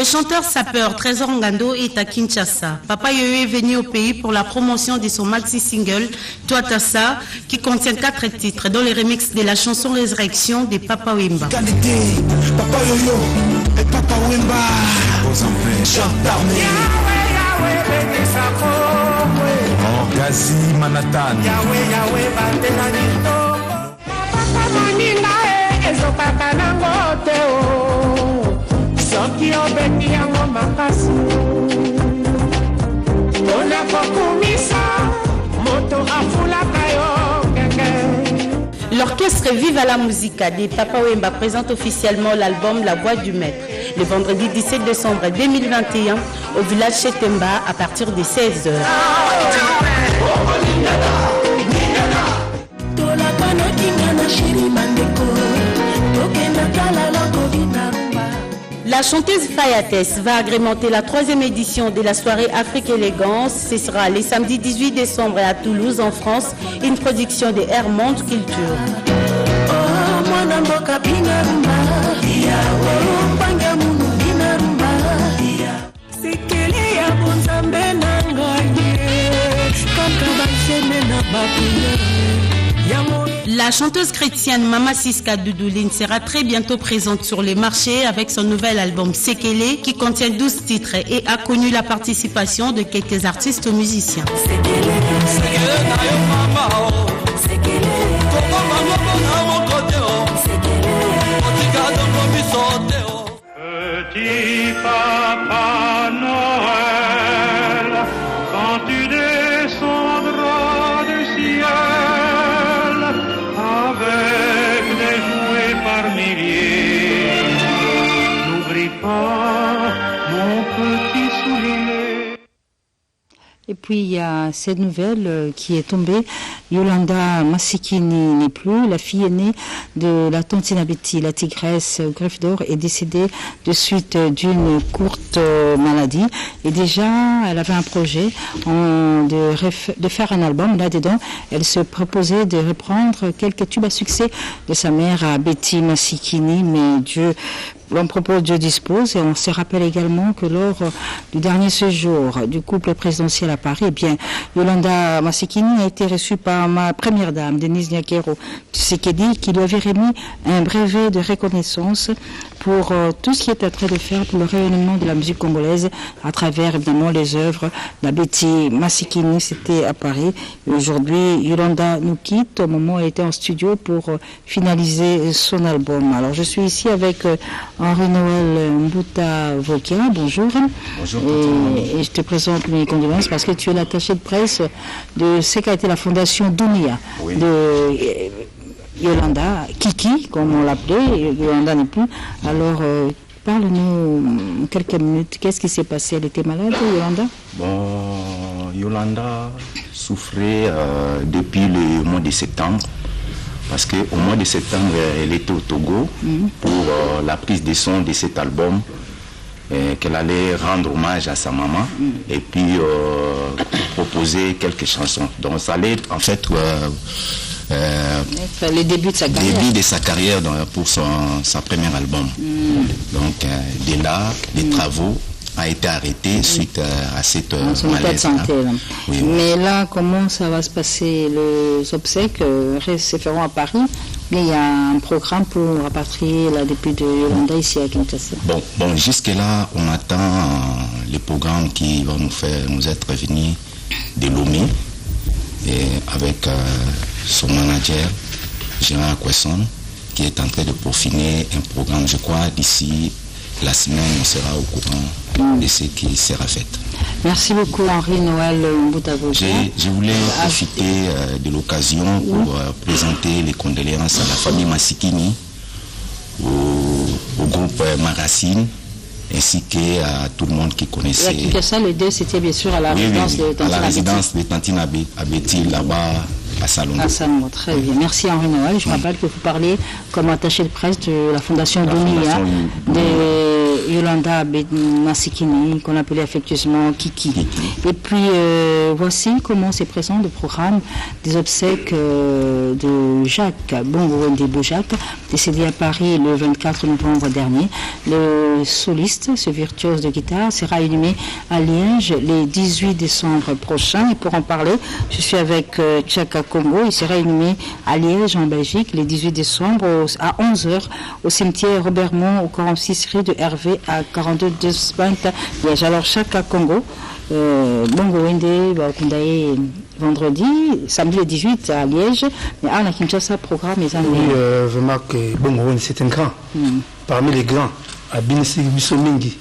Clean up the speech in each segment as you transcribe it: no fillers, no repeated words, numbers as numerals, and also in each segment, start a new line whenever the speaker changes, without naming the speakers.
Le chanteur sapeur Trésor Ngando est à Kinshasa. Papa Yoyo est venu au pays pour la promotion de son maxi-single Toi Tassa, qui contient 4 titres, dont les remixes de la chanson Résurrection de Papa Wemba.
Papa Yoyo et Papa Wemba, Orgazi Manhattan.
L'orchestre Viva la Musica de Papa Wemba présente officiellement l'album La Voix du Maître le vendredi 17 décembre 2021 au village Chetemba à partir de 16h. La chanteuse Fayates va agrémenter la 3e édition de la soirée Afrique Élégance. Ce sera le samedi 18 décembre à Toulouse, en France, une production de Air Monde Culture. La chanteuse chrétienne Mama Siska Doudouline sera très bientôt présente sur les marchés avec son nouvel album Sekele qui contient 12 titres et a connu la participation de quelques artistes ou musiciens.
Petit Papa Noël, quand tu descendras du ciel avec des jouets par milliers, n'oublie pas mon petit soulier.
Et puis il y a cette nouvelle qui est tombée. Yolanda Massikini n'est plus. La fille aînée de la Tantina Betty, la tigresse greffe d'or, est décédée de suite d'une courte maladie. Et déjà, elle avait un projet de faire un album. Là-dedans, elle se proposait de reprendre quelques tubes à succès de sa mère, Betty Massikini. Mais l'on propose, Dieu dispose. Et on se rappelle également que lors du dernier séjour du couple présidentiel à Paris, eh bien, Yolanda Massikini a été reçue par ma première dame, Denise Nyakero Tshisekedi, qui lui avait remis un brevet de reconnaissance pour tout ce qui est en train de faire pour le rayonnement de la musique congolaise à travers évidemment les œuvres de Betty Massikini. C'était à Paris. Aujourd'hui, Yolanda nous quitte au moment où elle était en studio pour finaliser son album. Alors je suis ici avec Henri-Noël Mbuta Vokia. Bonjour.
Bonjour.
Et je te présente mes condoléances parce que tu es l'attaché de presse de ce qu'a été la fondation Dunia de Yolanda, Kiki, comme on l'appelait. Yolanda n'est plus. Alors, parle-nous quelques minutes. Qu'est-ce qui s'est passé? Elle était malade, Yolanda?
Bon, Yolanda souffrait depuis le mois de septembre. Parce qu'au mois de septembre, elle était au Togo pour la prise de son de cet album. Qu'elle allait rendre hommage à sa maman et puis proposer quelques chansons. Donc ça allait en fait
le début de sa carrière,
pour sa premier album. Donc de là, les travaux ont été arrêtés suite à cette malaise.
Oui. Mais là, comment ça va se passer? Les obsèques se feront à Paris. Mais il y a un programme pour rapatrier la députée de Yolanda ici à Kinshasa.
Bon, jusque-là, on attend les programmes qui vont nous être venus de Lomé avec son manager, Gérard Kwesson, qui est en train de peaufiner un programme. Je crois d'ici la semaine, on sera au courant de ce qui sera fait.
Merci beaucoup, Henri-Noël Mboutavoja.
Je voulais profiter de l'occasion pour présenter les condoléances à la famille Massikini, au groupe Maracine, ainsi qu'à tout le monde qui connaissait.
Le 2, c'était bien sûr à la résidence de Tantine.
À la résidence de Tantine Abeti, là-bas, à Salomon.
À Salomon, très bien. Merci Henri-Noël. Je rappelle que vous parlez comme attaché de presse de la Fondation Dunia de Yolanda Massikini, qu'on appelait affectueusement Kiki. Et puis, voici comment se présente le programme des obsèques de Jacques Bongo-Wende Bojak, décédé à Paris le 24 novembre dernier. Le soliste, ce virtuose de guitare, sera inhumé à Liège le 18 décembre prochain. Et pour en parler, je suis avec Tchaka Congo. Il sera inhumé à Liège, en Belgique, le 18 décembre à 11h au cimetière Robert-Mont, au 46 rue de Hervé à 42 220 Liège. Alors, Tchaka Congo, Bongo-Wende Bakundaye vendredi, samedi le 18 à Liège, mais à la Kinshasa, programme les années.
Oui, vraiment que Bongo-Wende c'est un grand, parmi les grands, à Binisi Bissomingi,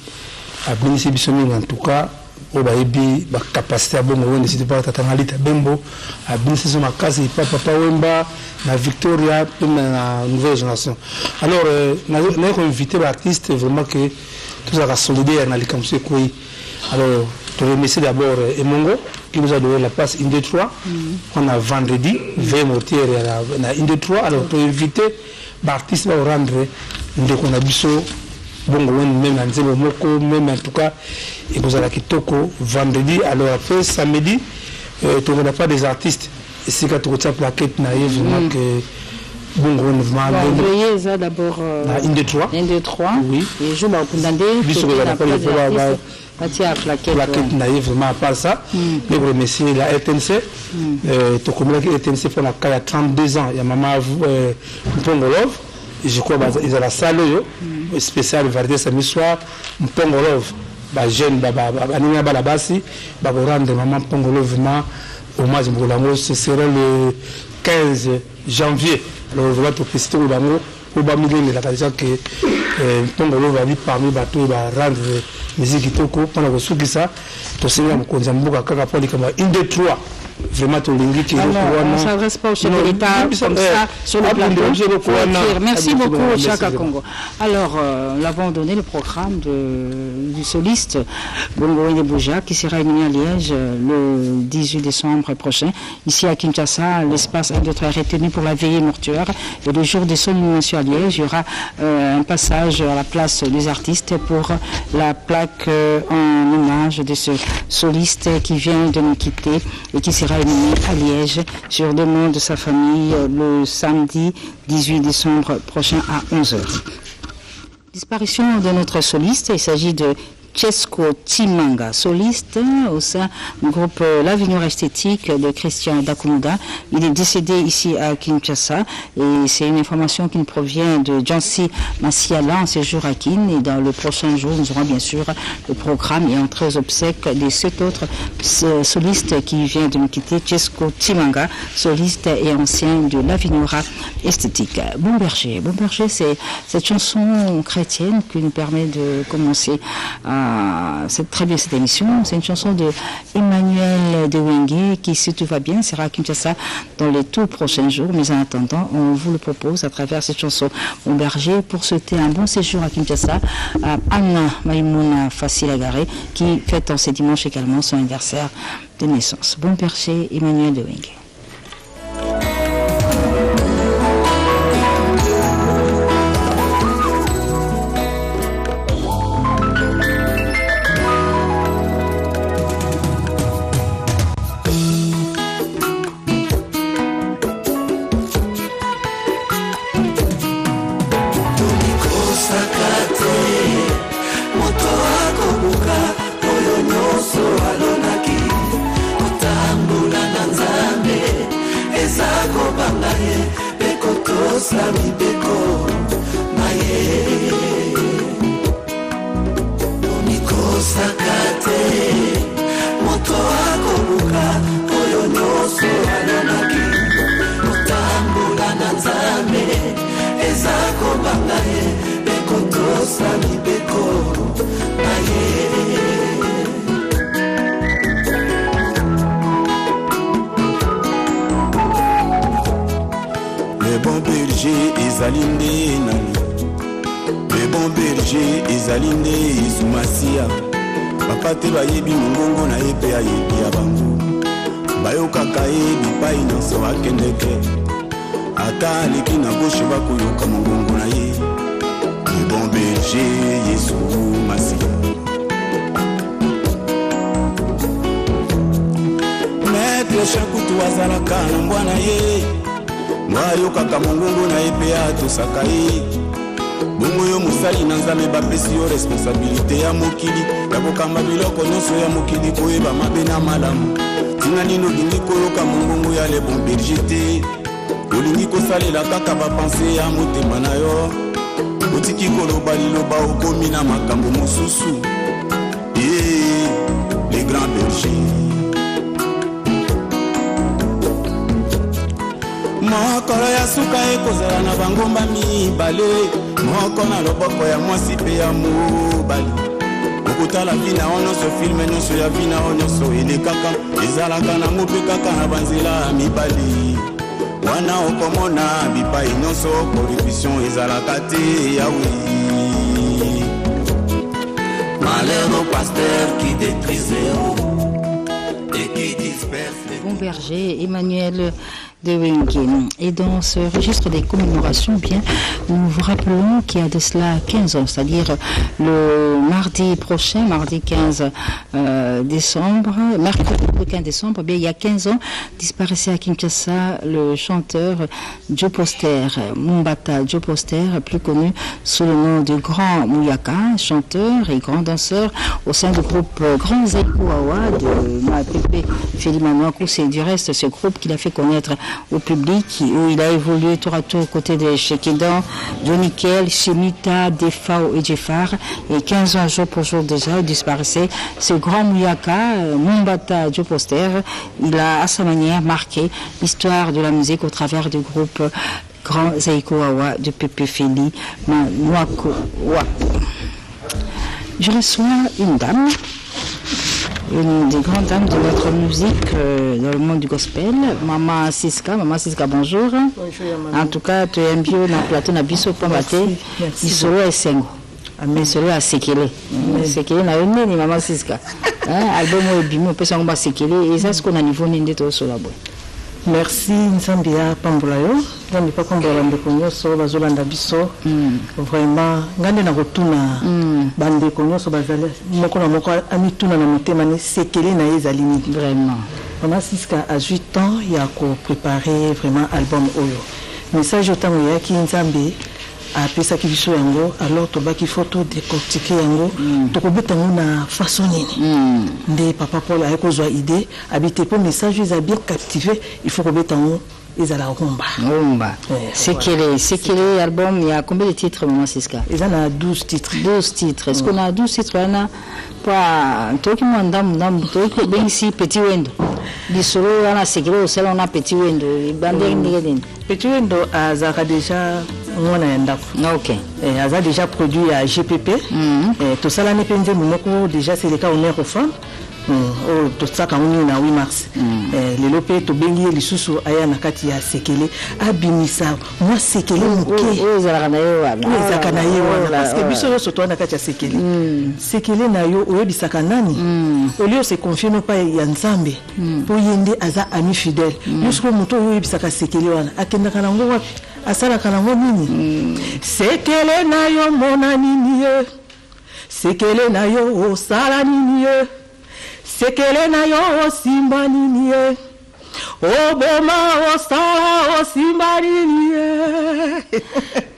en tout cas, au Baïbi, la capacité à Bongo-Wende, c'était pas Tatangalita Bembo, à Binisi Somakasi, Papa Wemba, la Victoria, même la nouvelle génération. Alors, nous avons invité l'artiste vraiment que tout ça a solidaire dans les campus. Alors, je remercie d'abord Emongo qui nous a donné la place Inde 3. On a vendredi, 20 mortières à Inde 3. Alors, pour inviter l'artiste à rendre qu'on a biso Bongo-Wende, même dans le Moko, même en tout cas, et vous allez Kitoko vendredi. Alors, après, samedi, tu n'auras pas des artistes. Et c'est quand tu as la plaquette, vraiment que Bongo-Wende
vraiment. Ça d'abord.
Inde 3.
Inde 3.
Oui.
Et je vais vous demander.
Plaquette vraiment à part ça, mais vous remerciez la RTNC, tout comme la RTNC pour la il y a 32 ans, il y a maman Mpongolov, et je crois qu'ils ont la salle spéciale variété samedi soir, Mpongolov, jeune, anima balabasi, rendre maman Mpongolov vraiment hommage Mbolango, ce sera le 15 janvier, alors je vais te féliciter Mbolango, au bas milieu de la tradition que Mpongolov va vivre parmi bateaux, va rendre musique kitoko pendant que tout ça to senya mkonza mbuka kaka poli kama Inde 3 vraiment to lingi qui
on s'adresse pas au chef de l'État comme ça sur le plateau. Merci beaucoup Tchaka Congo. Alors nous avons donné le programme du soliste Bongo-Wende Bojak qui sera inhumé à Liège le 18 décembre prochain. Ici à Kinshasa, l'espace 1, 2, 3 est retenu pour la veillée mortuaire et le jour de son inhumation à Liège, il y aura un passage à la place des artistes pour la plaque en hommage de ce soliste qui vient de nous quitter et qui sera inhumé à Liège sur demande de sa famille le samedi 18 décembre prochain à 11h. Disparition de notre soliste, il s'agit de Chesco Timanga, soliste au sein du groupe L'Avenir Esthétique de Christian Dakumuda. Il est décédé ici à Kinshasa et c'est une information qui nous provient de Jansi Massiala en séjour à Kin. Et dans le prochain jour, nous aurons bien sûr le programme et entre aux obsèques des 7 autres solistes qui viennent de nous quitter. Chesco Timanga, soliste et ancien de L'Avenir Esthétique. Bon Berger, c'est cette chanson chrétienne qui nous permet de commencer c'est très bien cette émission. C'est une chanson de Emmanuel Dewengue qui, si tout va bien, sera à Kinshasa dans les tout prochains jours. Mais en attendant, on vous le propose à travers cette chanson Bon Berger pour souhaiter un bon séjour à Kinshasa à Anna Maïmouna Fassilagare qui fête en ce dimanche également son anniversaire de naissance. Bon Berger, Emmanuel Dewengue.
Ata aleki na gauche bakoyoka mongongo na ye. Le bon berger
berger Yesu Masi. Maître Shakutu azalaka na mbwana ye ngayo kaka mongongo na epea tosaka ye bongo yo musali na nzambe bapesi yo responsabilité ya mokili ya kokamba biloko nyonso ya mokili koyeba mabe na malamu tina nino olingi koyoka mongongo ya le bon berger te olingi kosalela kaka bapense ya motema na yo otiki koloba liloba okomi na makambo mosusu les grands bergers. Mokolo ya suka ekozala na bangomba mibale moko na loboko ya mwasi pe ya mobali okotala vi na o nyonso filme nyonso ya vi na o nyonso elekaka ezalaka nango mpe kaka na banzela mibali wana okomona bipai nyonso corruption ezalaka te yawe. Malheur au pasteur qui détruise et qui disperse les
Bon berger Emmanuel de Wengen. Et dans ce registre des commémorations, bien, nous vous rappelons qu'il y a de cela 15 ans, c'est-à-dire le mardi prochain, mardi 15 décembre, mercredi 15 décembre, bien, il y a 15 ans, disparaissait à Kinshasa le chanteur Joe Poster, Mumbata Joe Poster, plus connu sous le nom de Grand Mouyaka, chanteur et grand danseur au sein du groupe Grand Zaikuawa de Mapepe Félimanoakou. C'est du reste ce groupe qu'il a fait connaître au public, où il a évolué tour à tour aux côtés de Shekidan, Johnny Kell, Shemita, Defao et Jeffar. Et 15 ans jour pour jour déjà, il disparaissait. Ce grand Mouyaka, Mumbata Joe Poster, il a à sa manière marqué l'histoire de la musique au travers du groupe Grand Zaikuawa de Pepe Feli Manoakou. Je reçois une dame, une des grandes dames de notre musique dans le monde du gospel, Maman Siska. Maman Siska, bonjour.
Bonjour.
En tout cas, tu es un bio dans le plateau na biso pambate. Isolo esengo. Mais solo a sekele. Sekele na yone ni Maman Siska. Album o bimo pesa ngomba sekele et ça ce qu'on a niveau ninde to solo boy.
Merci Nzambia Pambolayo. Nzambi pa kombola ndeko nyonso bazolanda biso. Vraiment ngande na rotuna bandeko nyonso bazali moko na moko amituna na motema ne sekele na ezali ni
Vraiment.
Maman Siska a 8 ans il a préparé vraiment album oyo. Message autant ya ki Nzambi a pesa ki biso yango alors to baki photo décortiquer yango to ko betango na façon nini. Nde papa Paul a ko zo idée habiter pour message ils a bien captivé il faut ko betango ils a la rumba.
Rumba. Sekele album, il y a combien de titres Maman Siska?
Ils en a 12 titres.
12 titres. Est-ce qu'on a 12 titres là pas toi qui m'endam toi qui ben ici petit wendo. Di solo on a sekele au salon on a petit wendo. Bandé ndingeni.
Petit wendo a zaka déjà mwana ya ndako.
OK.
A déjà produit à GPP. Tout ça l'année penze moko déjà c'est le cas honneur aux femmes. Tout ça quand on est 8 mars. Les lopé to bengi lisusu aya na kati ya sekele abimisa moi sekele moké.
Ezalaka na yo wana.
Ezalaka na yo wana parce que biso yo soto na kati ya sekele. Sekele na yo oyebisaka nani? Olio se confie no pa ya Nzambe. Po yende aza ami fidèle. Jusqu'au moto oyebisaka sekele wana akendaka na ngo wapi? Asalaka na ngo nini? Sekele na yo mona nini ye? Sekele na yo osala nini ye? Sekele na yo simba nini ye? Oboma osala osimba nini ye?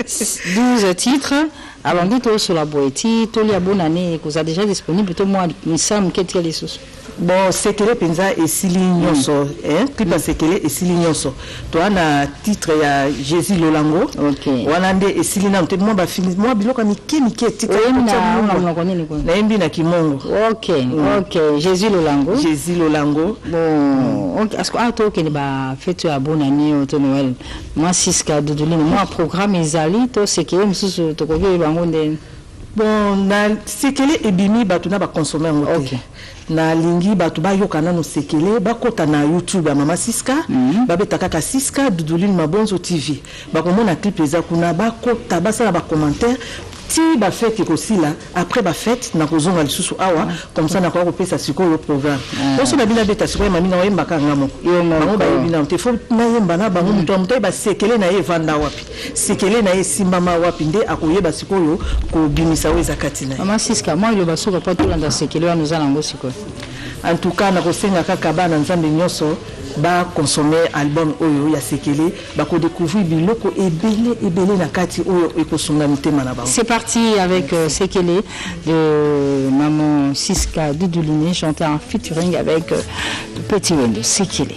12 titres. Alors, dites-moi sur la boîte, tous les bonnes années, que vous avez déjà disponible, tout le monde, nous sommes qu'est-ce qu'il y a sous.
Bon, sekele penza et silignoso, clip sekele et silignoso. Toi na titre ya Jésus Lolango.
OK.
Wanande et silina peut moi ba fini moi biloko mike titre. Na embi na kimongo.
OK. Jésus Lolango.
Jésus Lolango.
Bon, OK, est-ce que toi qui ba fête à bonne année au Noël. Moi Siska Dudulin, moi programme ezali to sekele msusu to koke bango ndeni.
Bon, na sekele ebimi batuna ba consommer ngote.
OK.
Na lingi batu ba yokana no sekele ba kota na YouTube ya Mama Siska ba betaka ka Siska Duduline Mabonzo TV ba komona clip eza kuna ba kota ba sala ba commentaire ti ba fête aussi là après ba fête na kozonga lisusu awa comme ça na ko pesa sikoyo programme oso na bina beta sikoyo mami na oyemba kanga moko bango ba yebina te fo na yemba na bango muto muto ba sekele na ye vanda wapi sekele na ye simbama wapi nde akoyeba sikoyo ko bimisa weza katina
Mama Siska moi yo basoka pa to landa sekele wa nozala ngo sikoyo
en tout cas na kosenga kaka bana nzambe nyonso ba consommer album oyo ya sekele ba ko découvrir biloko ebele na kati oyo ekosunga mitema na ba.
C'est parti avec Sekele de Maman Siska Duduline chanté en featuring avec Petit Wendo Sekele.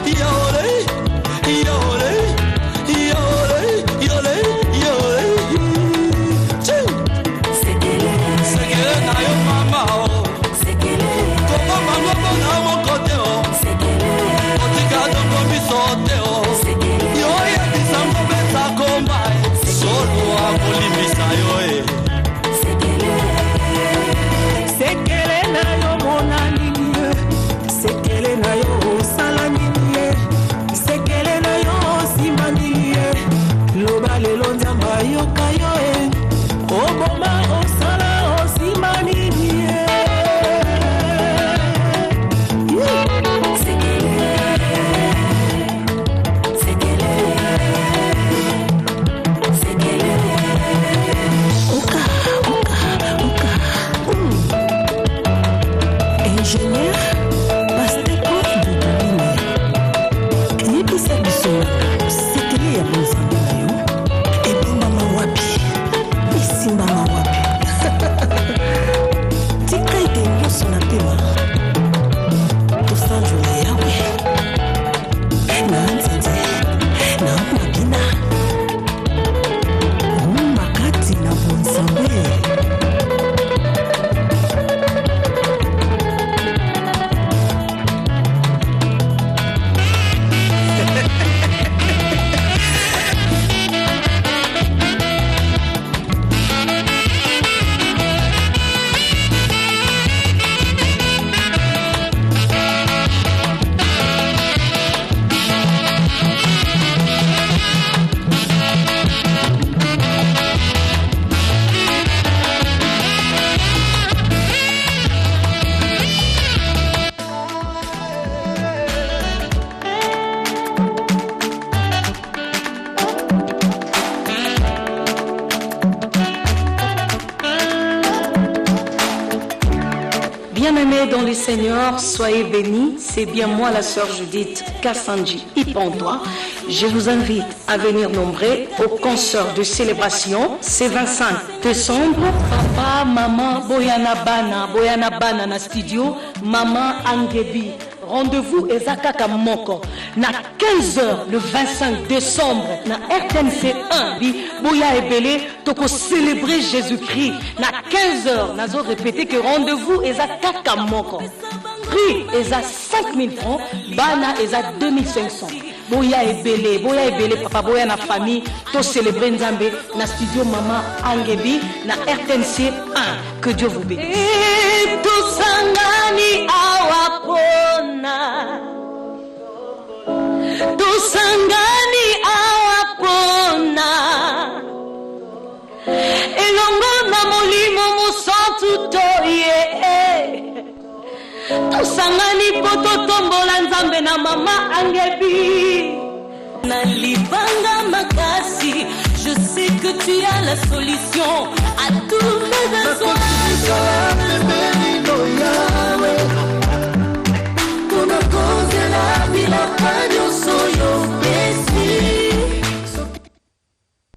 Yo
bakolimbisa yo
sekele na yo mona nini ye sekele na yo osala nini ye sekele na yo osima nini ye loba lelo nzambe ayoka yo e oboma osala osima nini ye ingénieur Pasteur de Domine yebisa biso sekele ya bonzambe na yo ebombama wapi esimbama wapi tika ete nyonso na pema tosanjola yawe na nzanze na makina makati na bonzambe.
Bien-aimés dans le Seigneur, soyez bénis. C'est bien moi, la sœur Judith Kassanji Ipantois. Je vous invite à venir nombreux au concert de célébration ce 25 décembre. Papa, maman, Boyana Bana na studio, maman Angebi. Rendez-vous Ezakaka Moko na 15h le 25 décembre na RTNC 1 bi Boya Ebele toko célébrer Jésus-Christ na 15h nazo répéter que rendez-vous Ezakaka Moko prix eza 5000 francs bana eza 2500 Boya Ebele papa Boya na famille to célébrer Nzambe na studio maman Angebi na RTNC 1 que Dieu vous bénisse. Tusangani awapona Tusangani awapona elongo na molimo musantu toye Tusangani poto tombola Nzambe na mama Angebi na libanga makasi. Je sais que tu as la solution à tous mes besoins.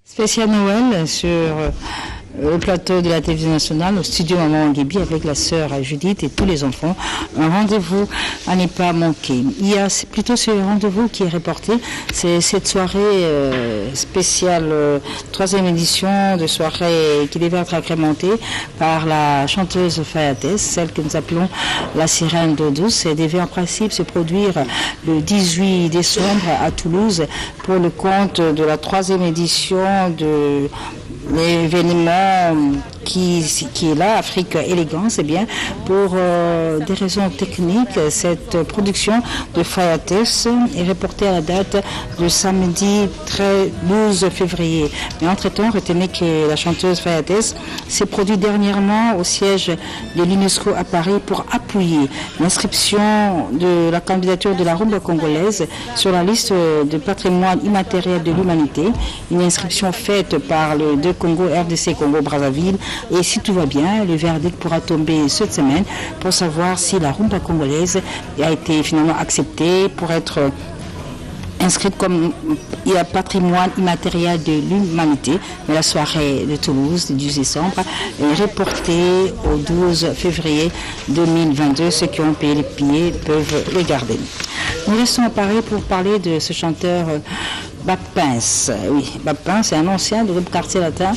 Spécial Noël sur le plateau de la télévision nationale, au studio Maman Angebi avec la sœur Judith et tous les enfants. Un rendez-vous à ne pas manquer. Il y a plutôt ce rendez-vous qui est reporté. C'est cette soirée spéciale, troisième édition de soirée qui devait être agrémentée par la chanteuse Fayates, celle que nous appelons la sirène d'eau douce. Elle devait en principe se produire le 18 décembre à Toulouse pour le compte de la troisième édition de l'événement qui est là, Afrique Élégance. Eh bien, pour des raisons techniques, cette production de Fayates est reportée à la date de samedi 12 février. Mais entre-temps, retenez que la chanteuse Fayates s'est produite dernièrement au siège de l'UNESCO à Paris pour appuyer l'inscription de la candidature de la rumba congolaise sur la liste de patrimoine immatériel de l'humanité. Une inscription faite par le deux Congo, RDC Congo-Brazzaville. Et si tout va bien, le verdict pourra tomber cette semaine pour savoir si la rumba congolaise a été finalement acceptée pour être inscrite comme patrimoine immatériel de l'humanité. Mais la soirée de Toulouse, du 10 décembre, est reportée au 12 février 2022. Ceux qui ont payé les billets peuvent les garder. Nous restons à Paris pour parler de ce chanteur Bapince, oui, Bapince, c'est un ancien du groupe Quartier Latin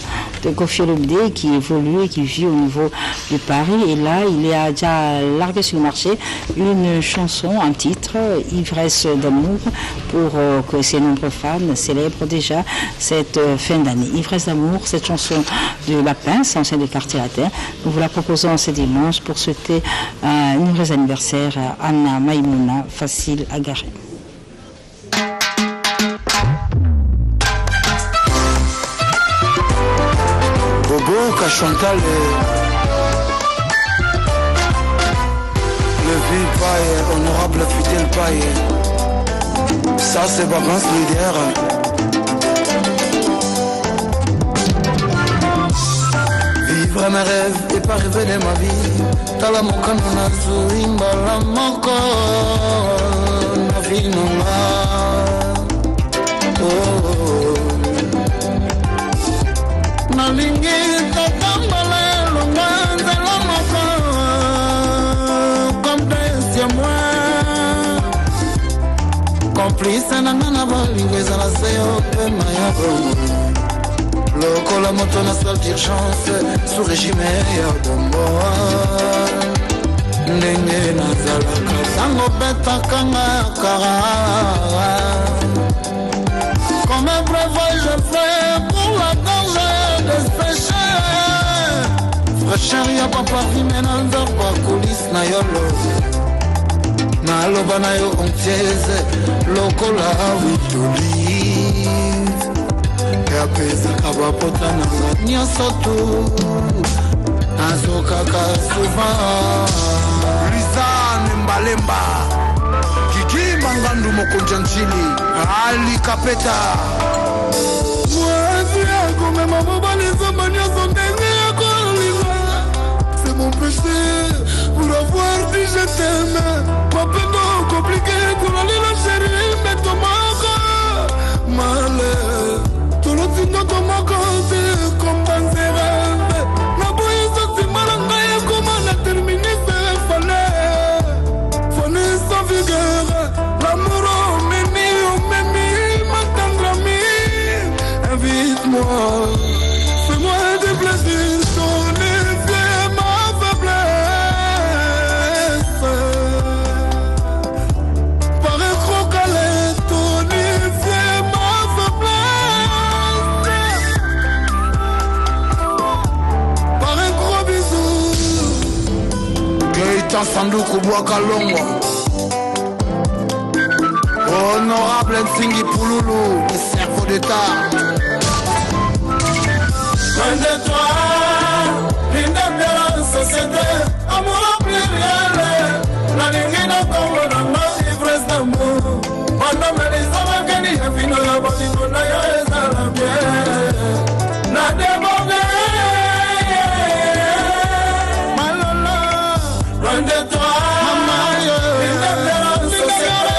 de Kofi Olomide qui évolue et qui vit au niveau de Paris. Et là, il a déjà largué sur le marché une chanson, un titre, Ivresse d'amour, pour que ses nombreux fans célèbrent déjà cette fin d'année. Ivresse d'amour, cette chanson de Bapince, ancien du Quartier Latin. Nous vous la proposons ce dimanche pour souhaiter un heureux anniversaire à Anna Maïmouna, facile à garer.
Chantal le vieux paille, honorable fidèle paille. Ça c'est Bapince leader. Vivre mes rêves et pas rêver de ma vie. Tala moka na zuimba la moko na vinonga. Oh. Nalingi tatambala longanza la moko comme des moi complice na nana balingeza la seo pe maya bro loko la moto na salle d'urgence sous régime ya bombo ndenge nazalaka sango betakanga kara comme un vrai voyage je fais pour la danger de ce péché. Fraîcheur y'a pas parfumé dans le pas coulisse na yolo. Na loba na yo ontieze, loko la huile d'olive. Ya pesa kaba pota na nga nyoso tu. Azo kaka souvent. Lisane mbalemba. Kiki mangandu mokonja nchini. Ali kapeta. C'est mon péché pour avoir dit je t'aime. Ma peine compliquée pour aller la chérie. Mais ton manque malheur. Tout le temps dans ton manque c'est comme dans ses rêves. La bouille c'est malanga et comment on a terminé c'est fallait. Fallait sans vigueur. L'amour on m'aimait ma tendre amie. Invite-moi. Fais-moi des plaisirs, ton effet, ma faiblesse. Par un gros câlin, ton effet, ma faiblesse. Par un gros bisou. Gaëtan Sandoku Bouakalongo. Honorable Nsingi Pouloulou, le cerveau d'État. Loin de toi, l'une de la société, amour pluriel, la ligne n'a comme dans ma ivresse d'amour. Pendant mes hommes qui n'y a fini, la bonne icône est à la bière. N'a débordé, malala, loin de toi, l'une de la société,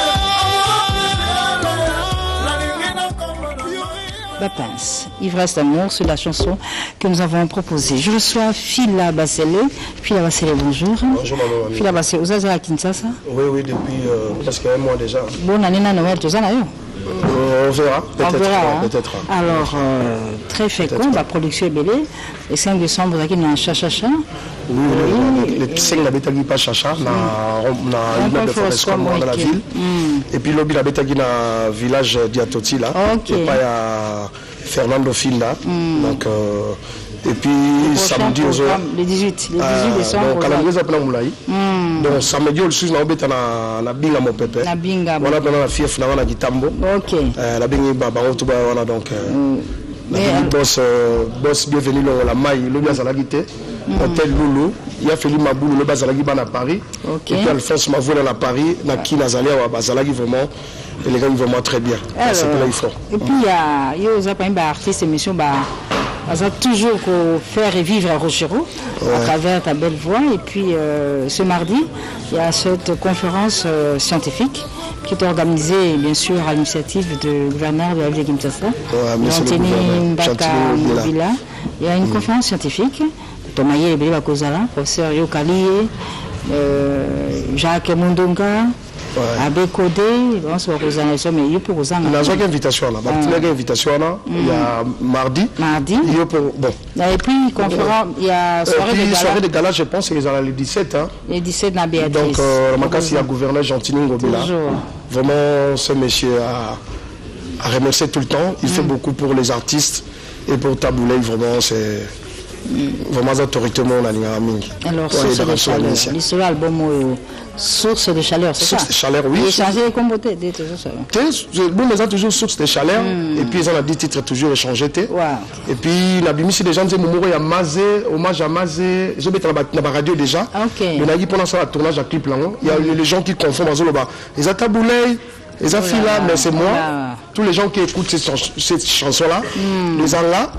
Bapince, Ivresse d'amour, c'est la chanson que nous avons proposée. Je reçois Fila Basselé. Fila Basselé, bonjour.
Bonjour, maman.
Fila Basselé, vous êtes à Kinshasa?
Oui, depuis presque un mois déjà.
Bonne année à Noël, tout ça, là.
On verra, peut-être.
Alors, très fécond, la production est belle. Le 5 décembre, vous avez un chachacha.
Oui, le 5 la bétagi pas chacha, na immeuble de Foresco dans la ville. Et puis l'objet la bétagi na village d'Iatoti là. Et pas à Fernando Finda. Donc et puis samedi
le 18 décembre.
Donc calendrier ça prend moulai. Donc samedi le suivant na na binga mon pépé.
Na binga.
Voilà dans la fief na Gitambo.
OK.
La binga baba otuba wana donc boss bienvenue la maille le bien à la guité. Hôtel Loulou, il y a Félix Maboulou, le Bazalagi à Paris. Et puis Alphonse Mavoul à Paris, Naki Nazalé à Bazalagi vraiment. Et les gars, ils vont très bien.
C'est pour ils font. Et puis, il y a des artistes émission, toujours faire revivre Rochero à travers ta belle voix. Et puis, ce mardi, il y a cette conférence scientifique qui est organisée, bien sûr, à l'initiative du gouverneur de la ville de Kinshasa, Anthony Mbaka Mobila. Il y a une conférence scientifique. Tomaye Ebele Bakozala, professeur Yokali, Jacques Mundonga, avec Codé, on se organisation, mais il y a pour aux gens.
Il y a une invitation là. Il y a invitation là. Il y a mardi. Il y a pour bon.
Et puis conférence, il y a soirée de gala.
Soirée de gala, je pense, ils ont les 17 hein.
Les 17 na Béatrice.
Donc il y a gouverneur Gentini Ngobila. Vraiment ce monsieur a remercié tout le temps. Il fait beaucoup pour les artistes et pour Taboulay, vraiment c'est vraiment autoritairement on a mingi.
Alors source de chaleur. L'histoire album source de chaleur, c'est ça.
Source de chaleur, oui.
Et changer les communautés, des toujours ça.
Bon, mais ça toujours source de chaleur. Et puis ils ont 10 titres toujours échangés. Et puis la bimisi des gens disent Moumoro il y a Mazé, hommage à Mazé. Je vais dans la radio déjà. Mais on a dit pendant ça le tournage à clip là, il y a les gens qui confondent Mazoloba. Ils ont Taboulay. Les filles là, mais c'est moi. Tous les gens qui écoutent cette chanson-là, les gens là,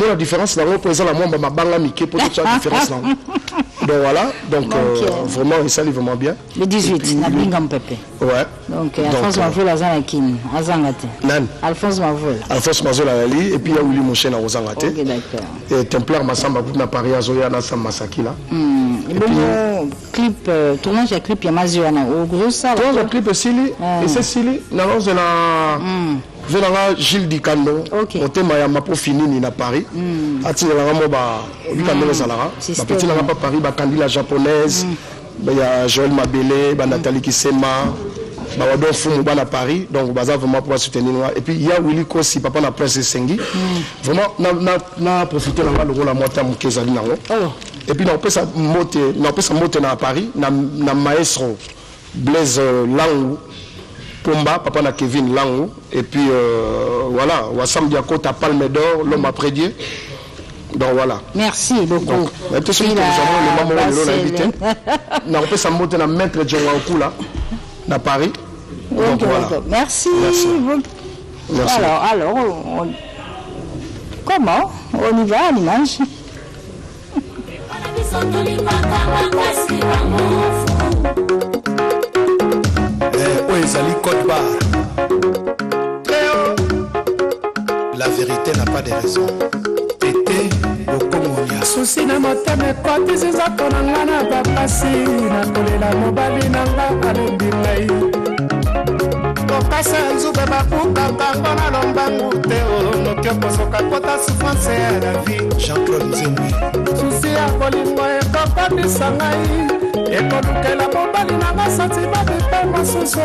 la différence, c'est la différence. Donc voilà, donc vraiment, il s'allie vraiment bien.
Le 18, na Bingam Pepe.
Ouais.
Donc Alphonse Mavoul à Zanakin, à Zangate. Alphonse Mavoul.
Alphonse Mavoul à Ali, et puis il y a Willy Mouchen à Zangate.
Ok, d'accord.
Et Templar Massamba, à Paris, à Zoya, à Sam Masaki là.
Et puis, clip, tournage à clip, il y a Mazuana. Au gros, ça.
Tournage à clip, Sili. Et c'est Sili. N'allons de la. Venanga Gilles Dikando, au thème ya mapo fini na Paris. Ati la moba, Dikando Zalara. Petit na pas Paris, ba Candila japonaise, ba ya Joël Mabele, ba Nathalie Kisema, ba Wadon Fumu ba na Paris. Donc baza vraiment pour soutenir. Et puis il y a Willy Kosi, papa na Prince Sengi. Vraiment na profiter la le rôle à moitié mon kezali nango. Et puis on peut sa moto na Paris, na maestro Blaise Langou. Pomba, papa na Kevin Langou, et puis voilà, Wassam Diako, ta Palme d'Or, l'homme après Dieu. Donc voilà.
Merci beaucoup.
Donc, tout le on peut s'en monter dans maître John Wakou là, à Paris. Donc voilà.
Merci. Merci. Alors, comment on y va à l'image?
Ezali Côte Barre. La vérité n'a pas de raison. Tété Bokomonia.
Souci na motema ekoti zizoto na nga na bapasi nakolela mobali na nga alobi ngai kokasa nzube bakuka bango na lombangu te noki okosoka kota souffrance ya la vie.
Jean-Claude Nzembi.
Susi ya kolingo ekokotisa ngai ekolukela mobali na nga santima bipe mosusu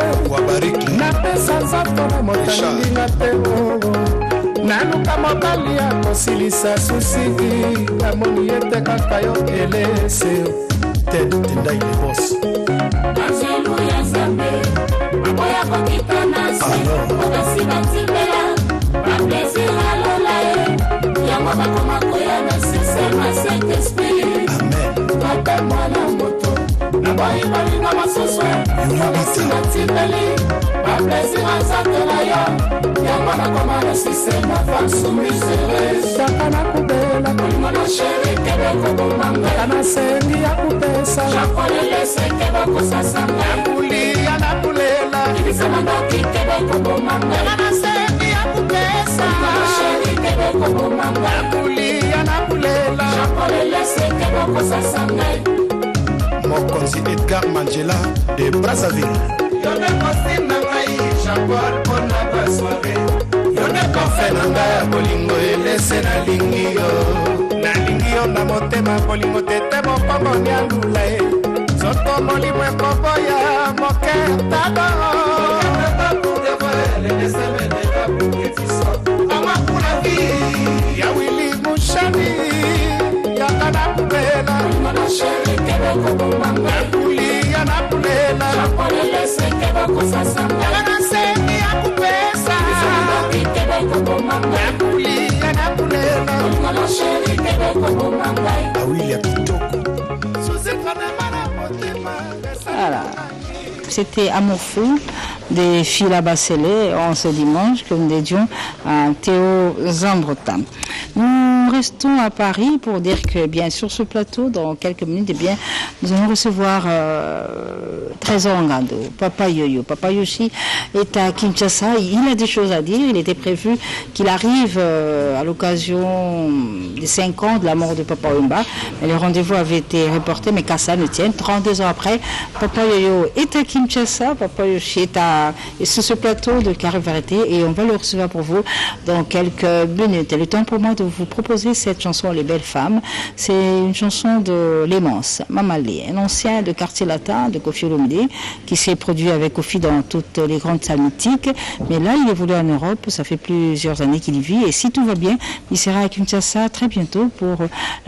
napesa nzoto na motalinga te naluka mobali ya kosilisa susi amoni ete kaka yo elese
tendai le bos
azelu ya nzambe maboya kokita nasi okasi batibela baplaisir alola ye yango bakoma koya na sistema saint esprit kaka mwana moto naboyi balinga masusu okasi batibeli baplaisir azatela yo yango nakoma na sistema fansumisere
saka nakubela
kolingo na sheri kebeko bomanga
kanasengi ya kupesa
jakolelese kebeko sasanga
nakulia nakulela
ibisamandoki kebeko bomanga
kanasengi ya kupesa
sheri kebeko bomanga
nakulia nakulela
jakolelese kebeko sasanga
Mokonzi Edgar Mandela de Brazzaville.
Yone kosi na ngai Jean-Paul pona basware Yone kofe na ngai bolingo elese na lingi yo na motema bolingo tete mokongo nyalula ye Zoto molimo ekoboya moke tado Amakuna vi ya Willy Mushani Yakana kubela
Mwana sheri kebeko bomanga
Nakulia nakulela
Jakolelese kebeko sasanga
Kanasengi ya kupesa
Ibisamandoki kebeko bomanga
Nakulia nakulela
Mwana sheri kebeko bomanga
Awili ya kitoko
Voilà. C'était Amour fou de Fila Bacelé en ce dimanche que nous dédions à Théo Zambrotam. Nous nous restons à Paris pour dire que, bien, sur ce plateau, dans quelques minutes, eh bien, nous allons recevoir Trésor Ngando, Papa Yoyo. Papa Yoshi est à Kinshasa. Il a des choses à dire. Il était prévu qu'il arrive à l'occasion des 5 ans de la mort de Papa Wemba. Mais le rendez-vous avait été reporté, mais qu'à ça ne tienne. 32 ans après, Papa Yoyo est à Kinshasa. Papa Yoshi est sur ce plateau de Carré Vérité et on va le recevoir pour vous dans quelques minutes. Et le temps pour moi de vous proposer cette chanson Les Belles Femmes. C'est une chanson de Lémence Mamalé, un ancien de quartier latin de Kofi Olomide qui s'est produit avec Kofi dans toutes les grandes salles mythiques. Mais là, il évolue en Europe. Ça fait plusieurs années qu'il y vit. Et si tout va bien, il sera à Kinshasa très bientôt pour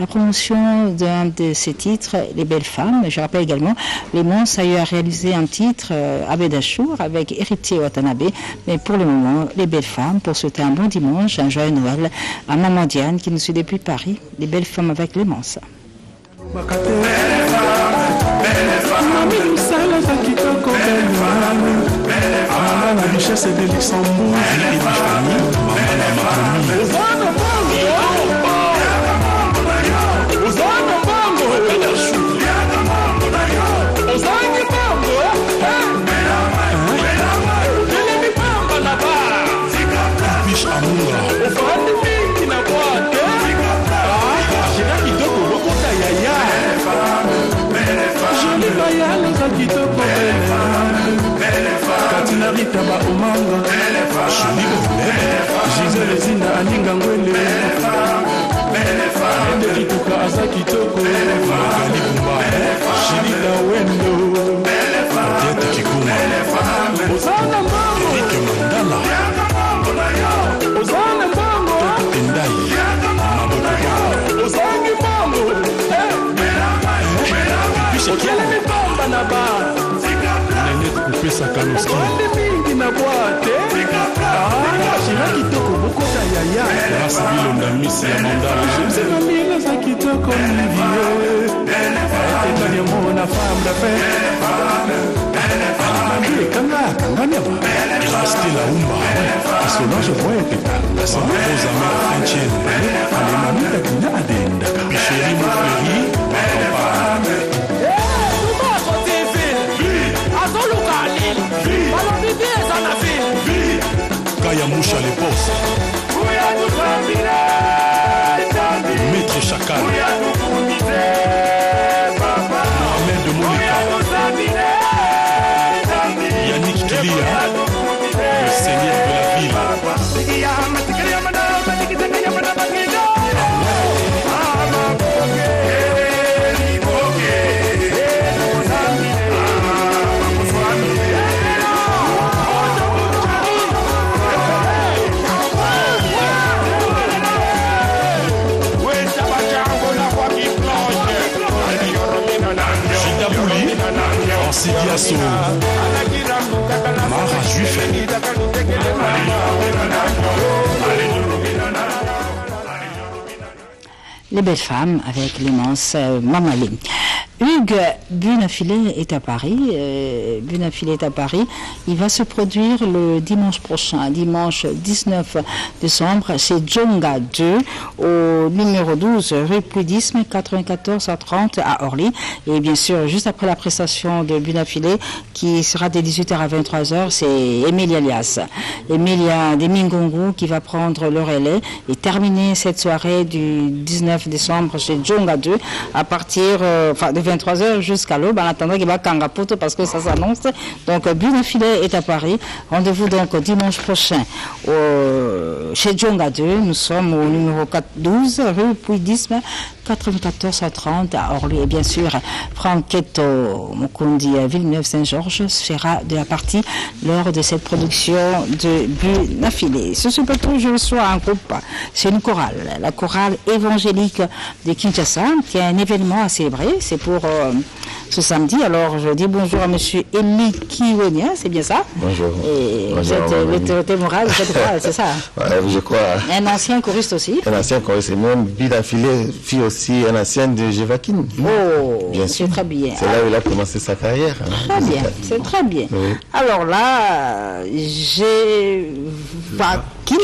la promotion d'un de ses titres, Les Belles Femmes. Je rappelle également, Lémence a eu à réaliser un titre, Abédachour, avec Héritier Watanabe. Mais pour le moment, Les Belles Femmes, pour souhaiter un bon dimanche, un joyeux Noël à Maman Diane qui nous suit depuis Paris. Les Belles Femmes avec Lémence.
La richesse de Luxembourg, Rita ba umanga Gisele zina aninga ngwele Ende kituka asa kitoko Magali kumba Shirida wendo Diete kikuma Ozana mbango Erike Mandala Ozana mbango Tendai Maboto Ozangi mbango Okele mibamba na ba kupesa kanoski mingi na boate shira kitoko bokota yaya grâce bilonda misi ya mandala jemsema mila za kitoko livie etani mona femme d'affaires André kanganya ba grâce de la umba personnage voyete la sama rosa mera frenchienne ale mamita kina adenda chérie mon frère Kaya Moucha les boss Maître Chacal Mohamed de Monica Yannick Kilia le seigneur de la ville Sidiasso Mara Juif
Les Belles Femmes avec Lémence Mamalé. Hugues Bunafilé est à Paris. Il va se produire le dimanche prochain, dimanche 19 décembre, chez Djonga 2, au numéro 12, rue Pudisme, 94 à 30 à Orly. Et bien sûr, juste après la prestation de Bunafilé, qui sera de 18h à 23h, c'est Emilia Alias. Emilia Demingongo qui va prendre le relais et terminer cette soirée du 19 décembre chez Djonga 2 à partir de 23h jusqu'à l'aube, en attendant qu'il va Kangapoto parce que ça s'annonce. Donc Bunafilé est à Paris. Rendez-vous donc dimanche prochain chez Djonga 2. Nous sommes au numéro 12 rue Puydisme, 94 à 30 à Orly. Et bien sûr, Franquetto Mukundi Villeneuve-Saint-Georges sera de la partie lors de cette production de Bunafilé. Sur ce plateau, je reçois un groupe, c'est une chorale, la chorale évangélique de Kinshasa, qui a un événement à célébrer. C'est pour ce samedi. Alors, je dis bonjour à monsieur Eli Kiwonia, c'est bien ça?
Bonjour.
Et vous êtes l'autorité morale, vous êtes quoi, c'est ça?
Ouais, je crois.
Un ancien choriste aussi?
Un ancien choriste, et même Bunafilé fit aussi un ancien de Jevakin.
Oh, bien sûr. C'est très bien.
C'est là où il a commencé sa carrière.
Très bien, c'est très bien. Oui. Alors là, j'ai Vakin.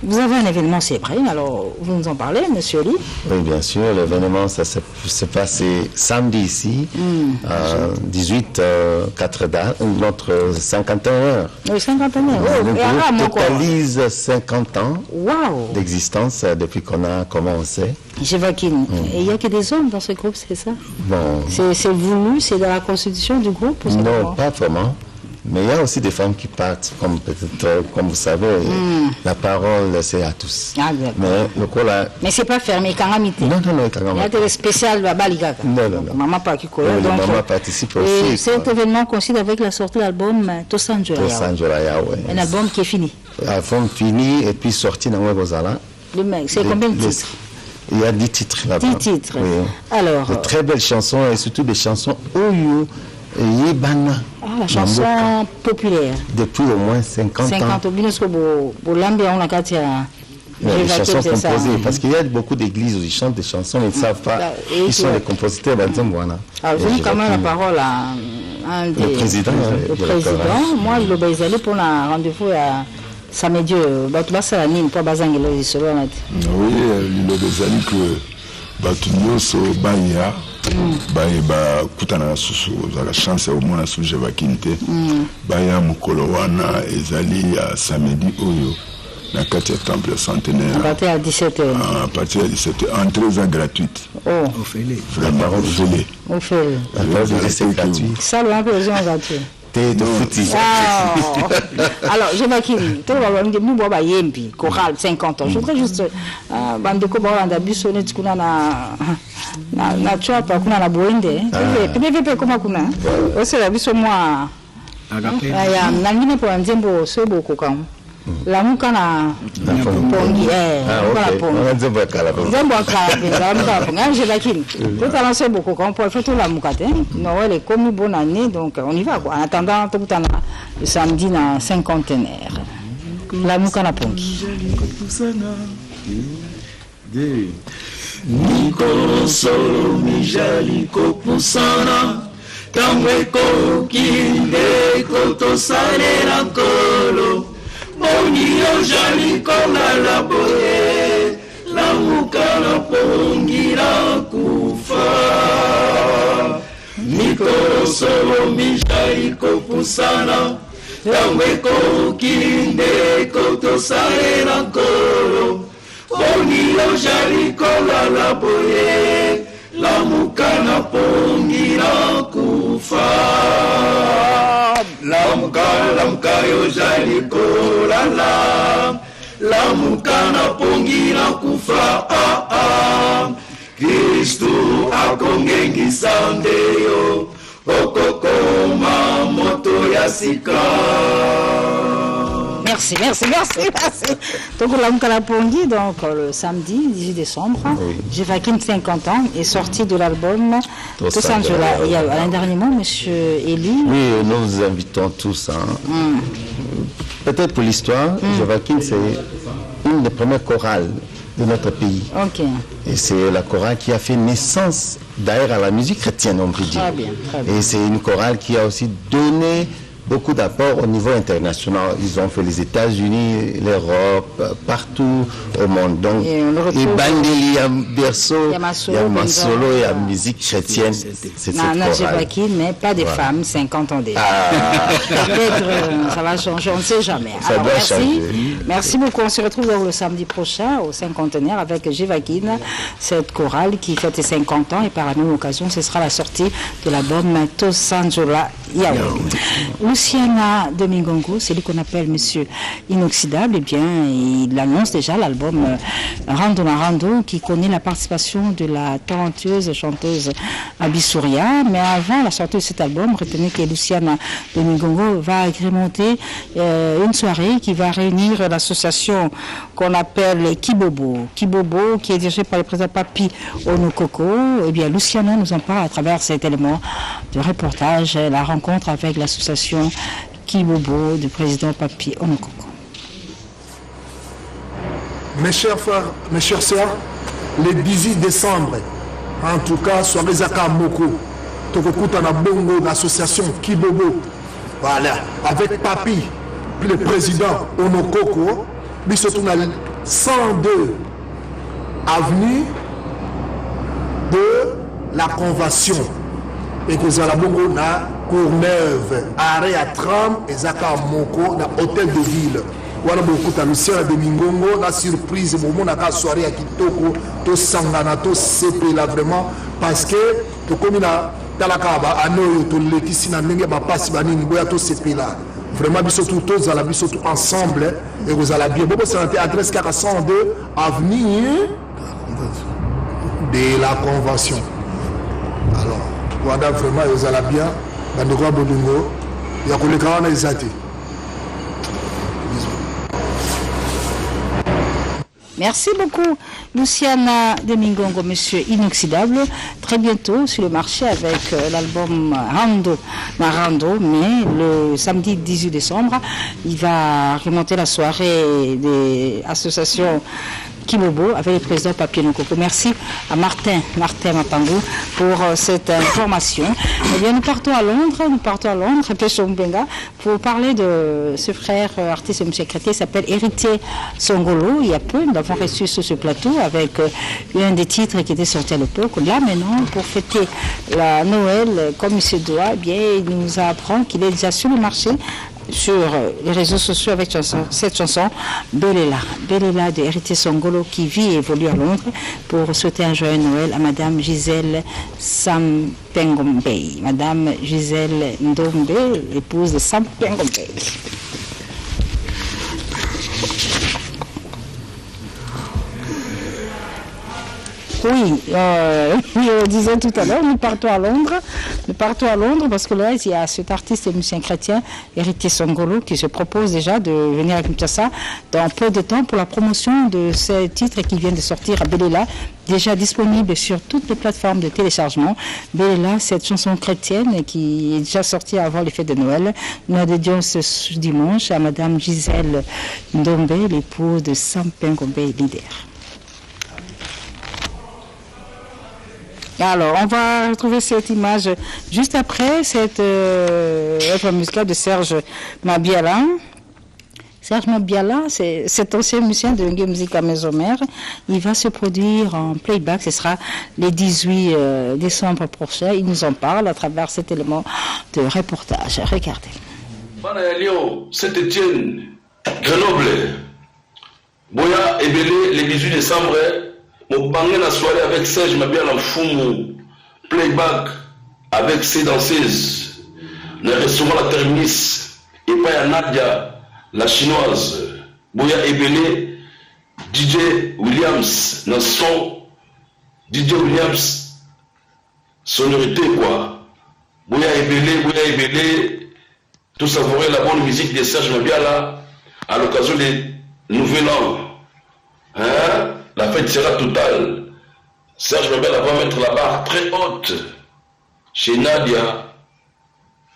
Vous avez un événement célébré, alors vous nous en parlez, monsieur Lee?
Oui, bien sûr, l'événement, ça s'est passé samedi ici, 4 dates, notre 51 heures.
Oui, 51 heures.
Le groupe totalise 50 ans d'existence depuis qu'on a commencé.
Jévakine. Et il n'y a que des hommes dans ce groupe, c'est ça?
Bon.
C'est voulu, c'est dans la constitution du groupe ou
non, pas vraiment. Mais il y a aussi des femmes qui partent, comme vous savez, la parole c'est à tous.
Ah, mais c'est pas fermé, Kangamité.
Non,
il y a des spéciales à Baligaka.
Non.
Maman participe
aussi.
Et cet événement coïncide avec la sortie de l'album Tosanjola.
Oui.
Un album qui est fini.
Un album fini et puis sorti dans Webozala.
C'est combien de titres?
Il y a 10 titres là-bas.
10 titres.
Oui.
Alors.
De très belles chansons et surtout des chansons Oyo. Yébana.
La chanson populaire.
Depuis au moins 50 ans.
50 ans.
Les chansons composées. Parce qu'il y a beaucoup d'églises où ils chantent des chansons, ils ne savent pas. Ils sont les compositeurs.
Alors, je donne quand même la parole à un des.
Le président.
Le président. Moi, je vais aller pour un rendez-vous à samedi. Oui, il y a des
amis que Batunyoso Baya. Kutana susu za chance au moins sur Jévakine baya mukolo wana ezali ya samedi oyo na kati ya temple centenaire
à partir de 17h.
À partir de 17h, entrée gratuite.
Oh,
vraiment offerté.
Offert.
C'est gratuit.
Ça le peu aux gens gratuits.
Alors,
Jévakine, nous avons yempi, chorale 50 ans. Je voudrais juste bandeko balanda bisone tukuna na chapa kuna na boende. Pepe koma kuna. Ose la biso moi. Aya, nangine po nzembo sebo kokam. La muka na pongi nzembo akala Jévakine. Tout à l'heure c'est beaucoup quand on peut faire tout la muka Noël est comme bonne année donc on y va quoi. En attendant tout le samedi na cinquantenaire. La muka na pongi.
Nikolo solo mijali kopusana kamweko kinde kotosalela kolo Boni ojali kola la boye la muka la pongi la kufa Nikolo solo mijali kopusana kamweko kinde kotosalela kolo Boni ojali kola la boye la muka la pongi la kufa La muka yojali kola la muka na pongi na kufa Kristu akongengisa ndeyo okokoma moto ya sika.
Merci. Donc la muka na pongi, donc le samedi 18 décembre, Jévakine 50 ans est sorti de l'album Tosanjola. Il y a un dernier mot, monsieur Eli.
Oui, nous vous invitons tous. Peut-être pour l'histoire, Jévakine c'est une des premières chorales de notre pays. Et c'est la chorale qui a fait naissance d'ailleurs à la musique chrétienne, on peut dire.
Très bien.
Et c'est une chorale qui a aussi donné beaucoup d'apports au niveau international. Ils ont fait les États-Unis, l'Europe, partout au monde. Donc, et Bandeli, il y a Berceau, il y a Masolo, il y a musique chrétienne. C'est cette chorale.
Jévakine, mais pas des femmes, 50 ans déjà. Peut-être ça va changer, on ne sait jamais. Alors, merci beaucoup. On se retrouve donc le samedi prochain au cinquantenaire avec Jévakine, cette chorale qui fête ses 50 ans. Et par la même occasion, ce sera la sortie de l'album Tosanjola Yahweh. Luciana Domingongo, c'est lui qu'on appelle Monsieur Inoxydable, et bien il annonce déjà l'album Rando na Rando qui connaît la participation de la talentueuse chanteuse Abissouria. Mais avant la sortie de cet album, retenez que Luciana Domingongo va agrémenter une soirée qui va réunir l'association qu'on appelle Kibobo, qui est dirigée par le président Papi Onokoko. Et bien Luciana nous en parle à travers cet élément de reportage, la rencontre avec l'association Kibobo du président Papi Onokoko.
Mes chers frères, mes chères sœurs, le 18 décembre, en tout cas, soirée Zaka Moko, Tokokuta na Bongo, l'association Kibobo, voilà, avec Papi, puis le président Onokoko, puis surtout 102 avenue de la Convention. Et que la bongo na Courneuve, arrêt à tram et Zaka Moko na hôtel de ville. Voilà beaucoup de Lucien de Mingongo, la surprise, au moment de soirée à Kitoko, to Sangana, to CP là vraiment, parce que to comme il a Talakaba, à nous, to Lekisina, Nenge, Bapasi, Banini, Boya, to CP là. Vraiment, biso tous, à la biso tout ensemble, et vous allez bien. Bon, c'est l'adresse 402 avenue de la Convention. Alors, voilà vraiment, vous allez bien. Bandeko Bodungo, il y a collègues qui ont hésité.
Merci beaucoup, Luciana de Mingongo, monsieur inoxydable. Très bientôt sur le marché avec l'album Rando, mais le samedi 18 décembre, il va remonter la soirée des associations Kibobo avec le président Papier Nokoko. Merci à Martin Mapangou pour cette information. Eh bien, nous partons à Londres, pour parler de ce frère artiste et monsieur Crétier, il s'appelle Héritier Songolo. Il y a peu, nous avons reçu sur ce plateau avec un des titres qui était sorti à l'époque. Là, maintenant, pour fêter la Noël comme il se doit, eh bien, il nous apprend qu'il est déjà sur le marché, sur les réseaux sociaux avec cette chanson Belela de Héritier Songolo qui vit et évolue à Londres, pour souhaiter un joyeux Noël à Madame Gisèle Sampengombe. Madame Gisèle Ndombe, épouse de Sampengombe. Oui, on disait tout à l'heure, nous partons à Londres parce que là, il y a cet artiste et musicien chrétien, Héritier Songolo, qui se propose déjà de venir à Kinshasa dans peu de temps pour la promotion de ce titre qui vient de sortir à Belela, déjà disponible sur toutes les plateformes de téléchargement. Belela, cette chanson chrétienne qui est déjà sortie avant les fêtes de Noël. Nous la dédions ce dimanche à Madame Gisèle Ndombe, l'épouse de Sampengombe leader. Alors, on va retrouver cette image juste après cette œuvre musicale de Serge Mabiala. Serge Mabiala, c'est cet ancien musicien de Ngue Musique à Maison Mère. Il va se produire en playback. Ce sera le 18 décembre prochain. Il nous en parle à travers cet élément de reportage. Regardez.
Bana Lyon, Saint-Étienne, Grenoble, Boya et Bélé, le 18 décembre. Mon bangé la soirée avec Serge Mabiala Fumu, playback avec ses danseuses. Le restaurant La Terminus, et pas à Nadia, la chinoise. Boya Ebele, DJ Williams, dans son DJ Williams, sonorité quoi. Boya Ebele, tout savourer la bonne musique de Serge Mabiala à l'occasion des Nouvel An. Hein? La fête sera totale. Serge Mabiala va mettre la barre très haute chez Nadia,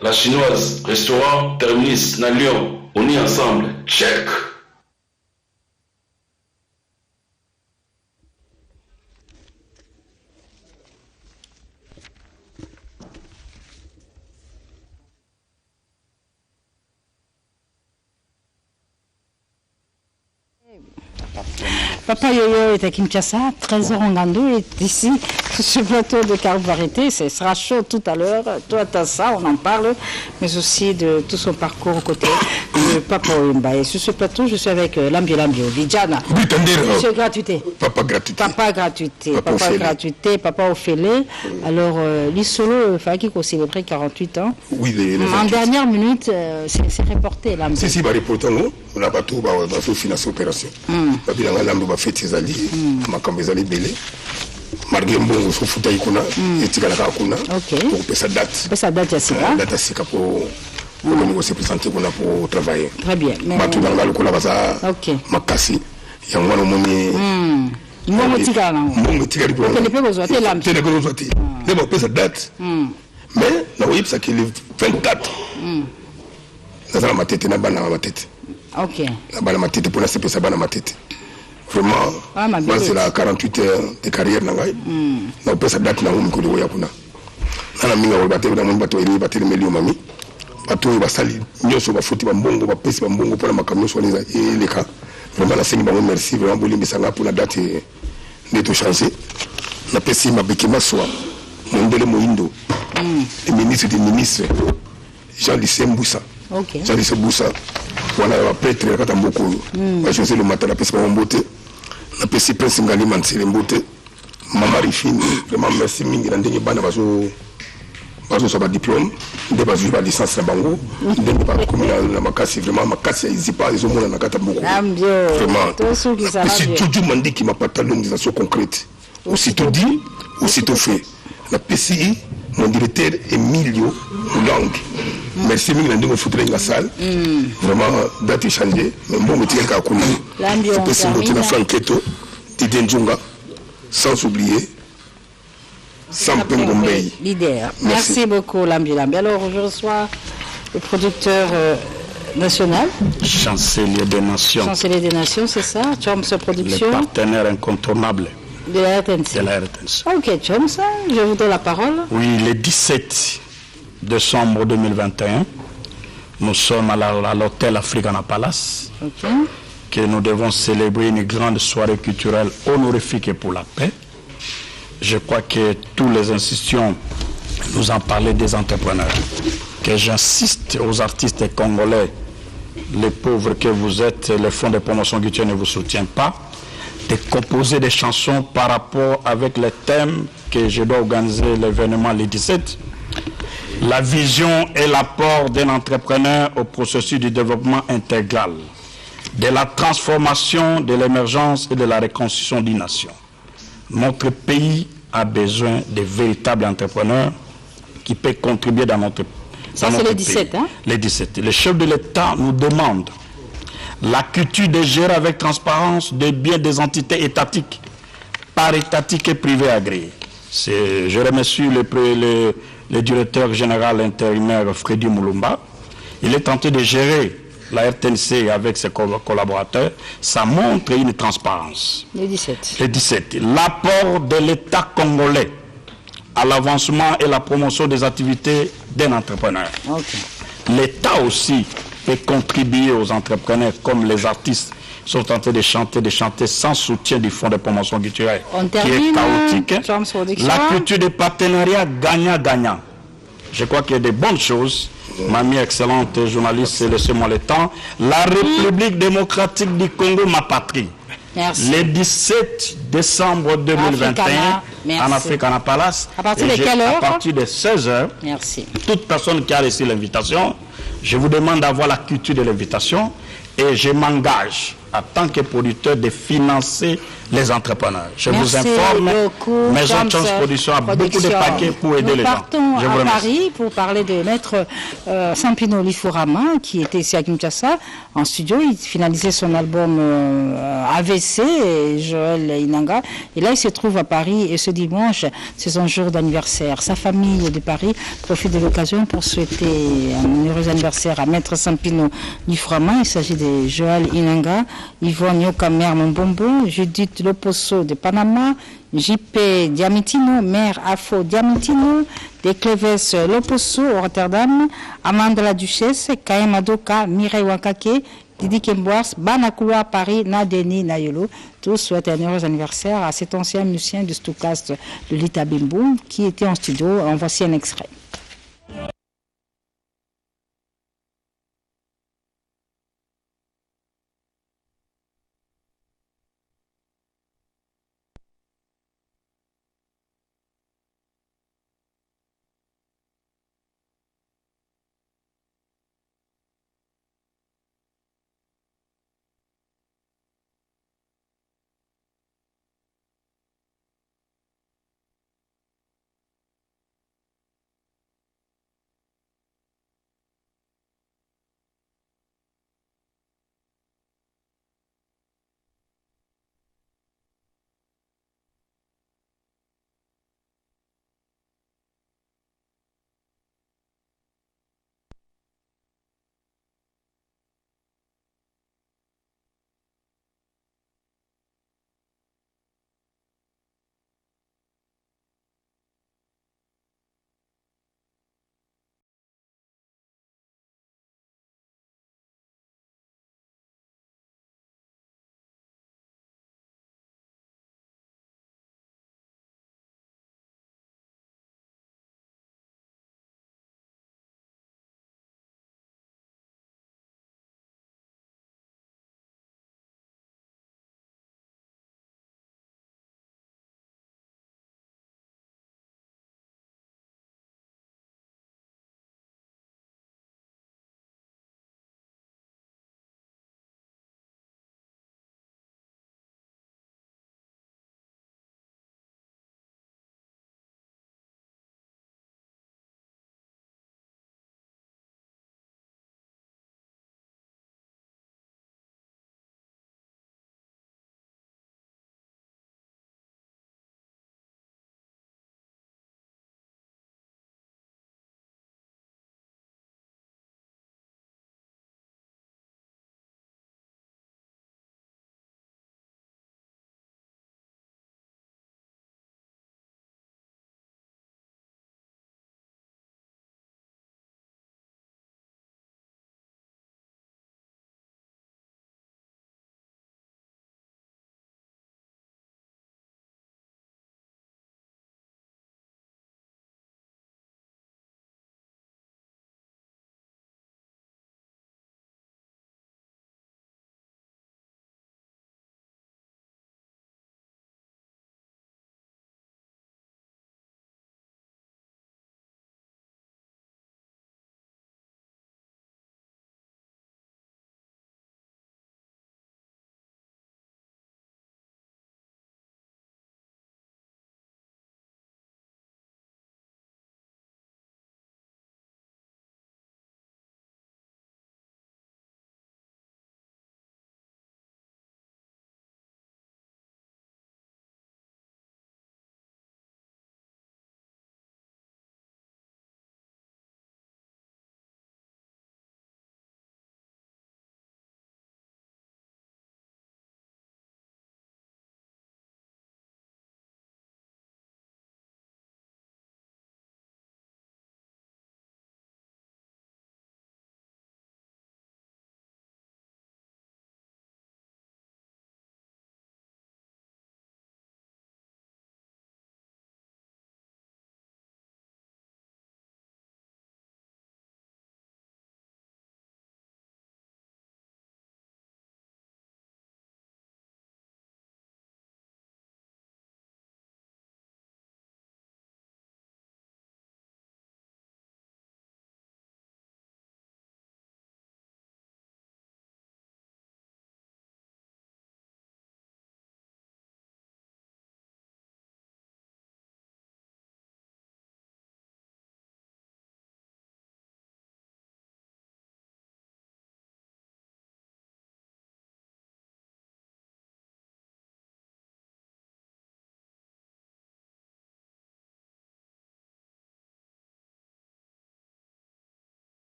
la chinoise, restaurant Terminus, na Lyon. On est ensemble. Check.
Papa Yoyo est à Kinshasa, Trésor Ngando est ici sur ce plateau de Carole Variété. Ce sera chaud tout à l'heure. Toi, tu as ça, on en parle, mais aussi de tout son parcours aux côtés de Papa Oyemba. Et sur ce plateau, je suis avec Lambio Vidjana. Monsieur Gratuité. Papa Gratuité. Papa Ophélie. Alors, l'Issolo, il fallait qu'il célébrait 48 ans.
Oui,
en dernière minute, c'est reporté.
Si, va reporter, on n'a pas tout, on va financer l'opération. Fête ezali makambo ezali belé malgré mbongo so futa ikuna etikala ka kuna pour pesa date ya sika pour négocier présenter kuna pour travailler
très bien mais
batu dans le kola baza makasi ya mwana moni
mbongo tikala
pour
ne peut pas zoter l'âme
tele ko zoter mais bon pesa date mais na oui ça qui le 24 ça la matete na bana matete na bana matete pour la pesa bana matete. Vraiment, c'est la 48 heures de carrière. On peut s'adapter à un peu de Yakuna. On a mis un bateau dans mon bateau et il va tenir le mami. Bateau il va salir. Nous sommes foutus en bongo, on va passer en bongo pour la macamio sur les cas. Vraiment, la Seigneur, merci. Vraiment, Bouli Sanga pour la date de tout changer. La PSI m'a béqué ma soie. Mondele Moindo. Le ministre des ministres. Jean-Lycée Mboussa. Jean-Lycée Mboussa. Voilà, la prêtre, la Katamboko. Je sais le matin, la PSI m'a beauté. La PSI Prince Ngali Mansiri Mbote. Maman Rifine. Vraiment, merci. Mingi, Nandini Bana Bazo. Bazo Saba diplôme. Nde Bazo Juba licence na Bango. Nde Ba communal na Makassi. Vraiment, Makassi, ils y parlent, ils ont mon Katamboko. Vraiment. C'est tout Mandi qui m'a pas tant d'organisation concrète. Aussitôt dit, aussitôt fait. La PCI, mon directeur Emilio Moulang. Merci mille de me foutre dans la salle. Vraiment, date changé. Mais bon, je tiens qu'à connaître. Je peux s'embêter dans Franketo, Didien Djunga, sans oublier, Sampeng Gombei.
Leader. Merci beaucoup, Lambi. Alors, je reçois le producteur national.
Chancelier des Nations.
Chancelier des Nations, c'est ça, Choms Production.
Le partenaire incontournable.
De la RTNC.
De la RTNC.
Ok, Choms, je vous donne la parole.
Oui, le 17 décembre 2021, nous sommes à l'hôtel Africana Palace, que nous devons célébrer une grande soirée culturelle honorifique pour la paix. Je crois que tous les institutions nous en parlaient des entrepreneurs. Que j'insiste aux artistes congolais, les pauvres que vous êtes, le fonds de promotion culturelle ne vous soutient pas, de composer des chansons par rapport avec les thèmes que je dois organiser l'événement le 17. La vision et l'apport d'un entrepreneur au processus du développement intégral, de la transformation, de l'émergence et de la reconstruction d'une nation. Notre pays a besoin de véritables entrepreneurs qui peuvent contribuer dans notre pays.
Ça, c'est le 17, hein?
Le 17. Le chef de l'État nous demande la culture de gérer avec transparence des biens des entités étatiques, par étatiques et privées agréées. Je remercie le directeur général intérimaire Freddy Moulumba. Il est tenté de gérer la RTNC avec ses collaborateurs. Ça montre une transparence.
Le 17.
Le 17. L'apport de l'État congolais à l'avancement et la promotion des activités d'un entrepreneur. L'État aussi peut contribuer aux entrepreneurs comme les artistes sont en train de chanter sans soutien du fonds de promotion culturelle qui est chaotique. La culture de partenariat gagnant-gagnant. Je crois qu'il y a de bonnes choses. Mamie, excellente journaliste, laissez-moi le temps. La République démocratique du Congo, ma patrie.
Merci.
Le 17 décembre 2021, en Africana Palace.
À partir de quelle heure?
À partir de 16h.
Merci.
Toute personne qui a reçu l'invitation, je vous demande d'avoir la culture de l'invitation et je m'engage en tant que producteur de financer les entrepreneurs. Je vous informe, Maison Chance Production a beaucoup de paquets pour aider les gens.
Nous partons à Paris pour parler de maître Sampino Lifourama qui était ici à Kinshasa en studio. Il finalisait son album AVC, et Joël Inanga. Et là, il se trouve à Paris et ce dimanche, c'est son jour d'anniversaire. Sa famille de Paris profite de l'occasion pour souhaiter un heureux anniversaire à maître Sampino Lifourama. Il s'agit de Joël Inanga, Yvonne Yokamer Mbombo, Judith Loposo de Panama, JP Diamitino, mère Afo Diamitino, de Cleves Loposo au Rotterdam, Amanda la Duchesse, Kaem Adoka, Mireille Wakake, Didi Kemboas, Banakula Paris, Nadeni Nayolo. Tous souhaitent un heureux anniversaire à cet ancien musicien du Stoukast de Lita Bimbo qui était en studio. En voici un extrait.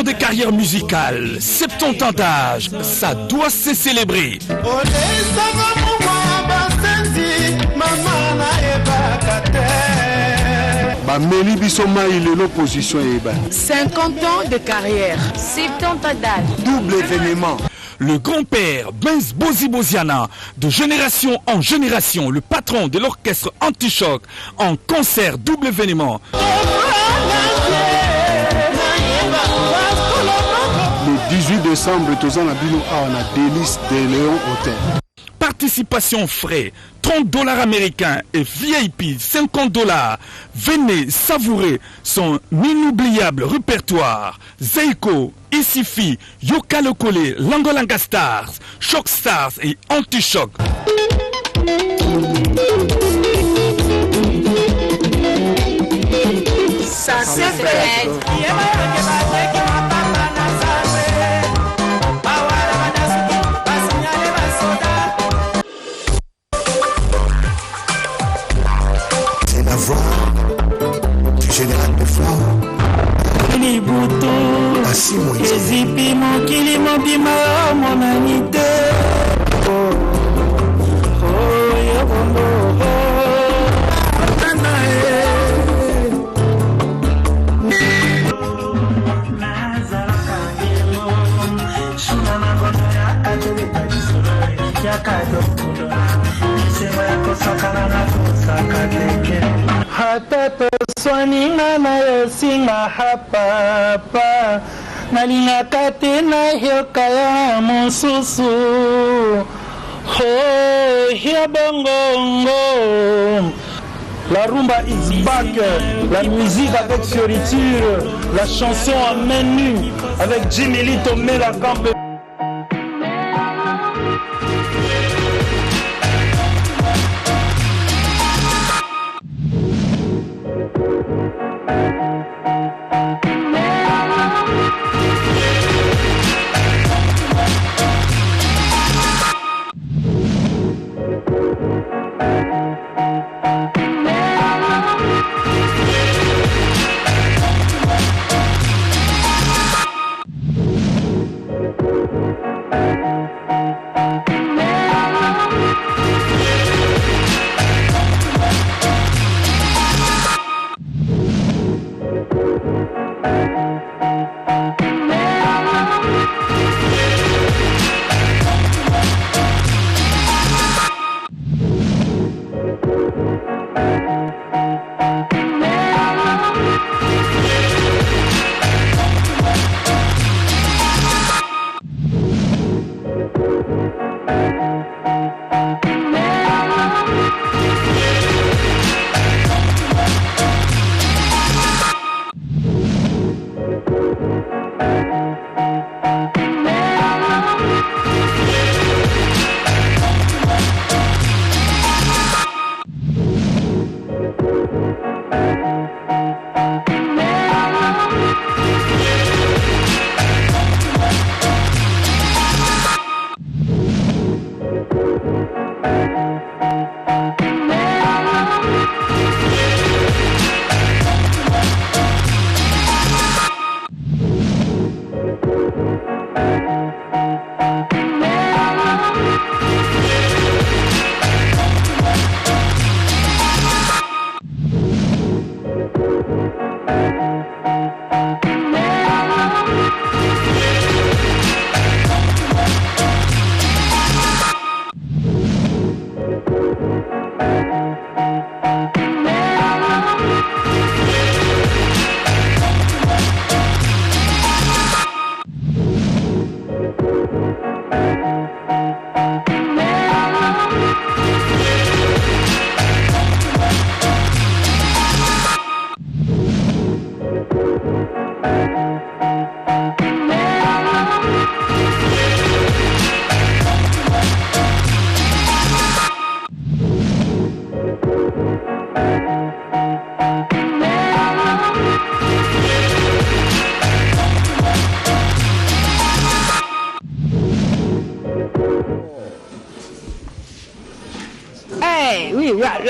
De carrière musicale, 70 ans d'âge, ça doit se célébrer.
50 ans de carrière, 70 ans d'âge.
Double événement. Le grand-père Benz Bozi Boziana, de génération en génération, le patron de l'orchestre Antichoc, en concert double événement.
Le 18 décembre, tous en Abino, on a Délice de Léon Hôtel.
Participation frais, $30 américains et VIP, $50. Venez savourer son inoubliable répertoire. Zeiko, Isifi, Yoka Lokole, Langolanga Stars, Shock Stars et Antichoc.
Ça se fait.
La voix du général de Fort. Assis
Hatato swaninga na yosinga hapapa nalingaka te na yoka ya mosusu ho ya bongongo. La rumba is back, la musique avec fioriture, la chanson à main nue avec Jimmy Lito Melakambe.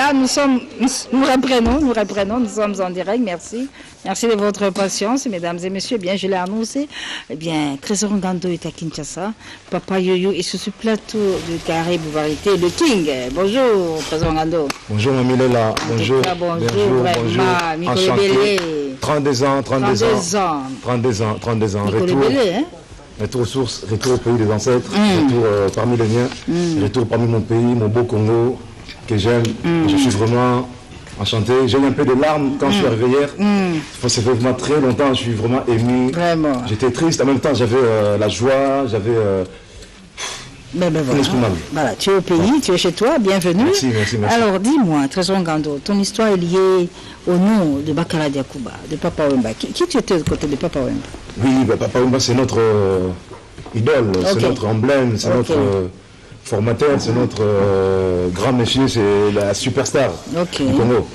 Voilà, nous reprenons, nous sommes en direct, merci. Merci de votre patience, mesdames et messieurs. Eh bien, je l'ai annoncé. Eh bien, Trésor Ngando est à Kinshasa. Papa Yoyo est sur ce plateau de Carré Bouvarité, le King. Bonjour, Trésor Ngando.
Bonjour, Mamilela. Bonjour.
Bonjour. Enchanté.
32 ans. 32 ans. Retour aux sources, retour au pays des ancêtres, retour parmi les miens, retour parmi mon pays, mon beau Congo, que j'aime. Je suis vraiment enchanté. J'ai eu un peu de larmes quand je suis arrivé hier. Ça fait vraiment très longtemps, je suis vraiment ému. J'étais triste, en même temps j'avais la joie, j'avais...
Voilà, tu es au pays, tu es chez toi, bienvenue.
Merci.
Alors dis-moi, Trésor Ngando, ton histoire est liée au nom de Bakala Diakouba, de Papa Wemba. Qui tu étais du côté de Papa Wemba?
Oui, Papa Wemba c'est notre idole, c'est notre emblème, c'est notre formateur, c'est notre grand monsieur, c'est la superstar du Congo.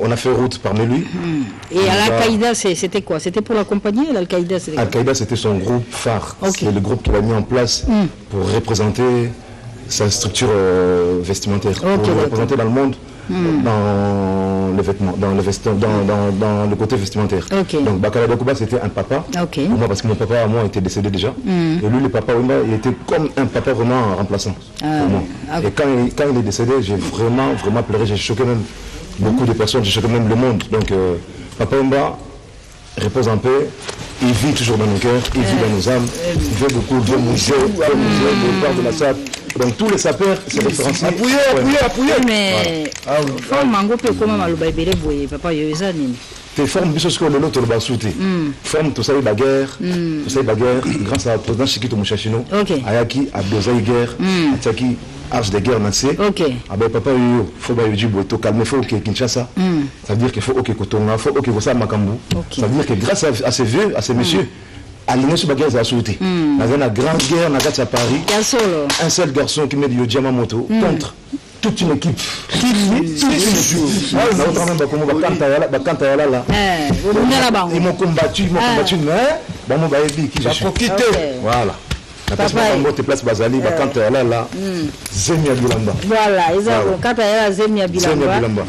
On a fait route parmi lui.
Et Al-Qaïda, c'était quoi? C'était pour l'accompagner?
Al-Qaïda, c'était son groupe phare. C'est le groupe qu'il a mis en place pour représenter sa structure vestimentaire, pour le représenter dans le monde. Dans les vêtements, dans le côté vestimentaire. Donc Bakala Diakouba c'était un papa pour moi parce que mon papa à moi était décédé déjà. Et lui le papa il était comme un papa vraiment remplaçant pour moi. Et quand il est décédé, j'ai vraiment pleuré, j'ai choqué même beaucoup de personnes, j'ai choqué même le monde. Donc Papa Wemba repose en paix, il vit toujours dans nos cœurs, il vit dans nos âmes, il fait beaucoup de musées, de part de la SAP. Donc tous les sapeurs, c'est référencé.
Appuyez. Mais forme mango peut comment maloba ebele boye papa yo ezani.
Te forme biso ce que le lot ba souté. Forme tout ça baguerre, grâce à président Chikito Mushashino. Ayaki a dosé guerre, ataki arche de guerre nassé. Abe papa yo faut ba yoji boto calmer faut que Kinshasa. Ça veut dire qu'il faut OK Kotonga, faut OK ça Makambu. Ça veut dire que grâce à ces vieux, à ces messieurs aligné sur la guerre à sauté. Dans la grande guerre, à Paris, un seul garçon qui met du Yamamoto contre toute une équipe. Ils m'ont combattu, mais voilà. Papa te place Bazali quand là Zemia Bilamba.
Voilà, quand Zemia Bilamba.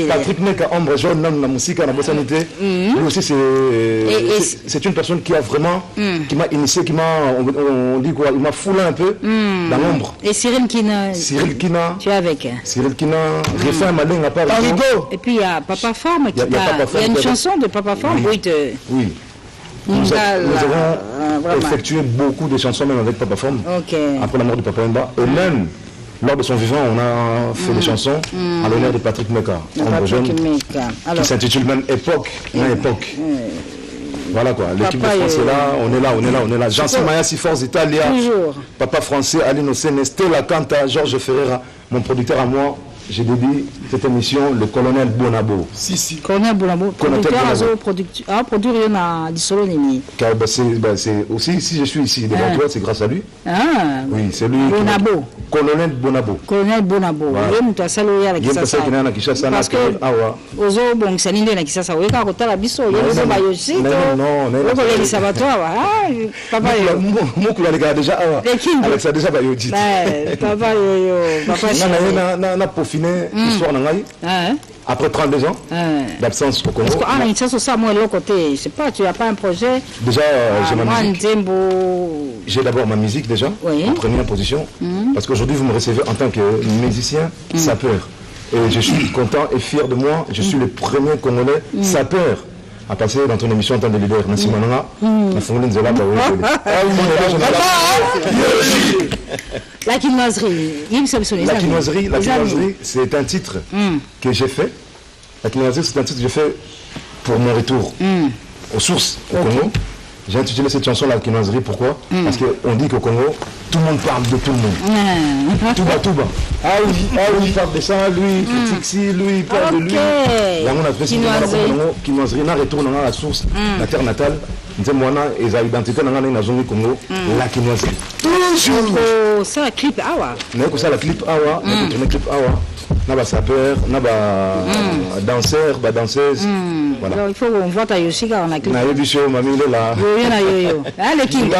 Patrick Meka ombre jaune dans la musique na bossanité. Lui aussi c'est une personne qui a vraiment qui m'a initié, qui m'a on dit quoi, il m'a foulé un peu dans l'ombre.
Et Cyril Kina. Tu es avec
Cyril Kina, Refin Malin à part.
Et puis il y a Papa Forme qui il y a une chanson de Papa Forme.
Oui. Nous avons effectué beaucoup de chansons même avec Papa Forme après la mort de Papa Wemba. Et même lors de son vivant, on a fait des chansons à l'honneur de Patrick Meka, qui s'intitule même Époque. Voilà quoi, l'équipe de France est là, on est là. Jean-Cy Maya Sifors Italia, Papa Français, Aline Ossene, Stella Canta, Georges Ferreira, mon producteur à moi. J'ai dédié cette émission le colonel Bonabo.
Colonel Bonabo, producteur à Dissolonemi.
Car c'est aussi, si je suis ici devant toi, c'est grâce à lui. Oui, c'est lui.
Bonabo.
Colonel Bonabo.
Colonel Bonabo. Parce que Ozo bon saninde na Kisasa weka kotala biso yezo bayoshi to. Non. Les sabatwa papa yo.
Moko la déjà awa. Avec ça déjà bayoji.
Papa yo. Papa
na peaufiné l'histoire nangai. Après 32 ans d'absence au Congo.
Je sais pas, tu n'as pas un projet?
Déjà, j'ai ma musique. J'ai d'abord ma musique déjà, en première position. Parce qu'aujourd'hui, vous me recevez en tant que musicien, sapeur. Et je suis content et fier de moi. Je suis le premier Congolais sapeur à passer dans ton émission en tant que leader. Merci Mananga.
La quinoiserie.
La quinoiserie, c'est un titre que j'ai fait. La quinoiserie, c'est un titre que j'ai fait pour mon retour aux sources au Congo. J'ai intitulé cette chanson La quinoiserie, pourquoi? Parce qu'on dit qu'au Congo, tout le monde parle de tout le monde. Tout bas. Ah oui, il parle de ça, lui, il critique ci, lui, il parle de lui. Et on a fait quinoiserie, on retourne à la source, la terre natale. Nous avons une identité dans la zone du Congo, la quinoiserie.
Toujours. C'est la clip Awa.
C'est la clip Awa, on a tourné clip Awa. na sapeur, na danseur, danseuse.
Voilà. Alors, il faut qu'on voit ta Yoshika en a clip.
Na yebisho mamile là.
Yo. Ah le king.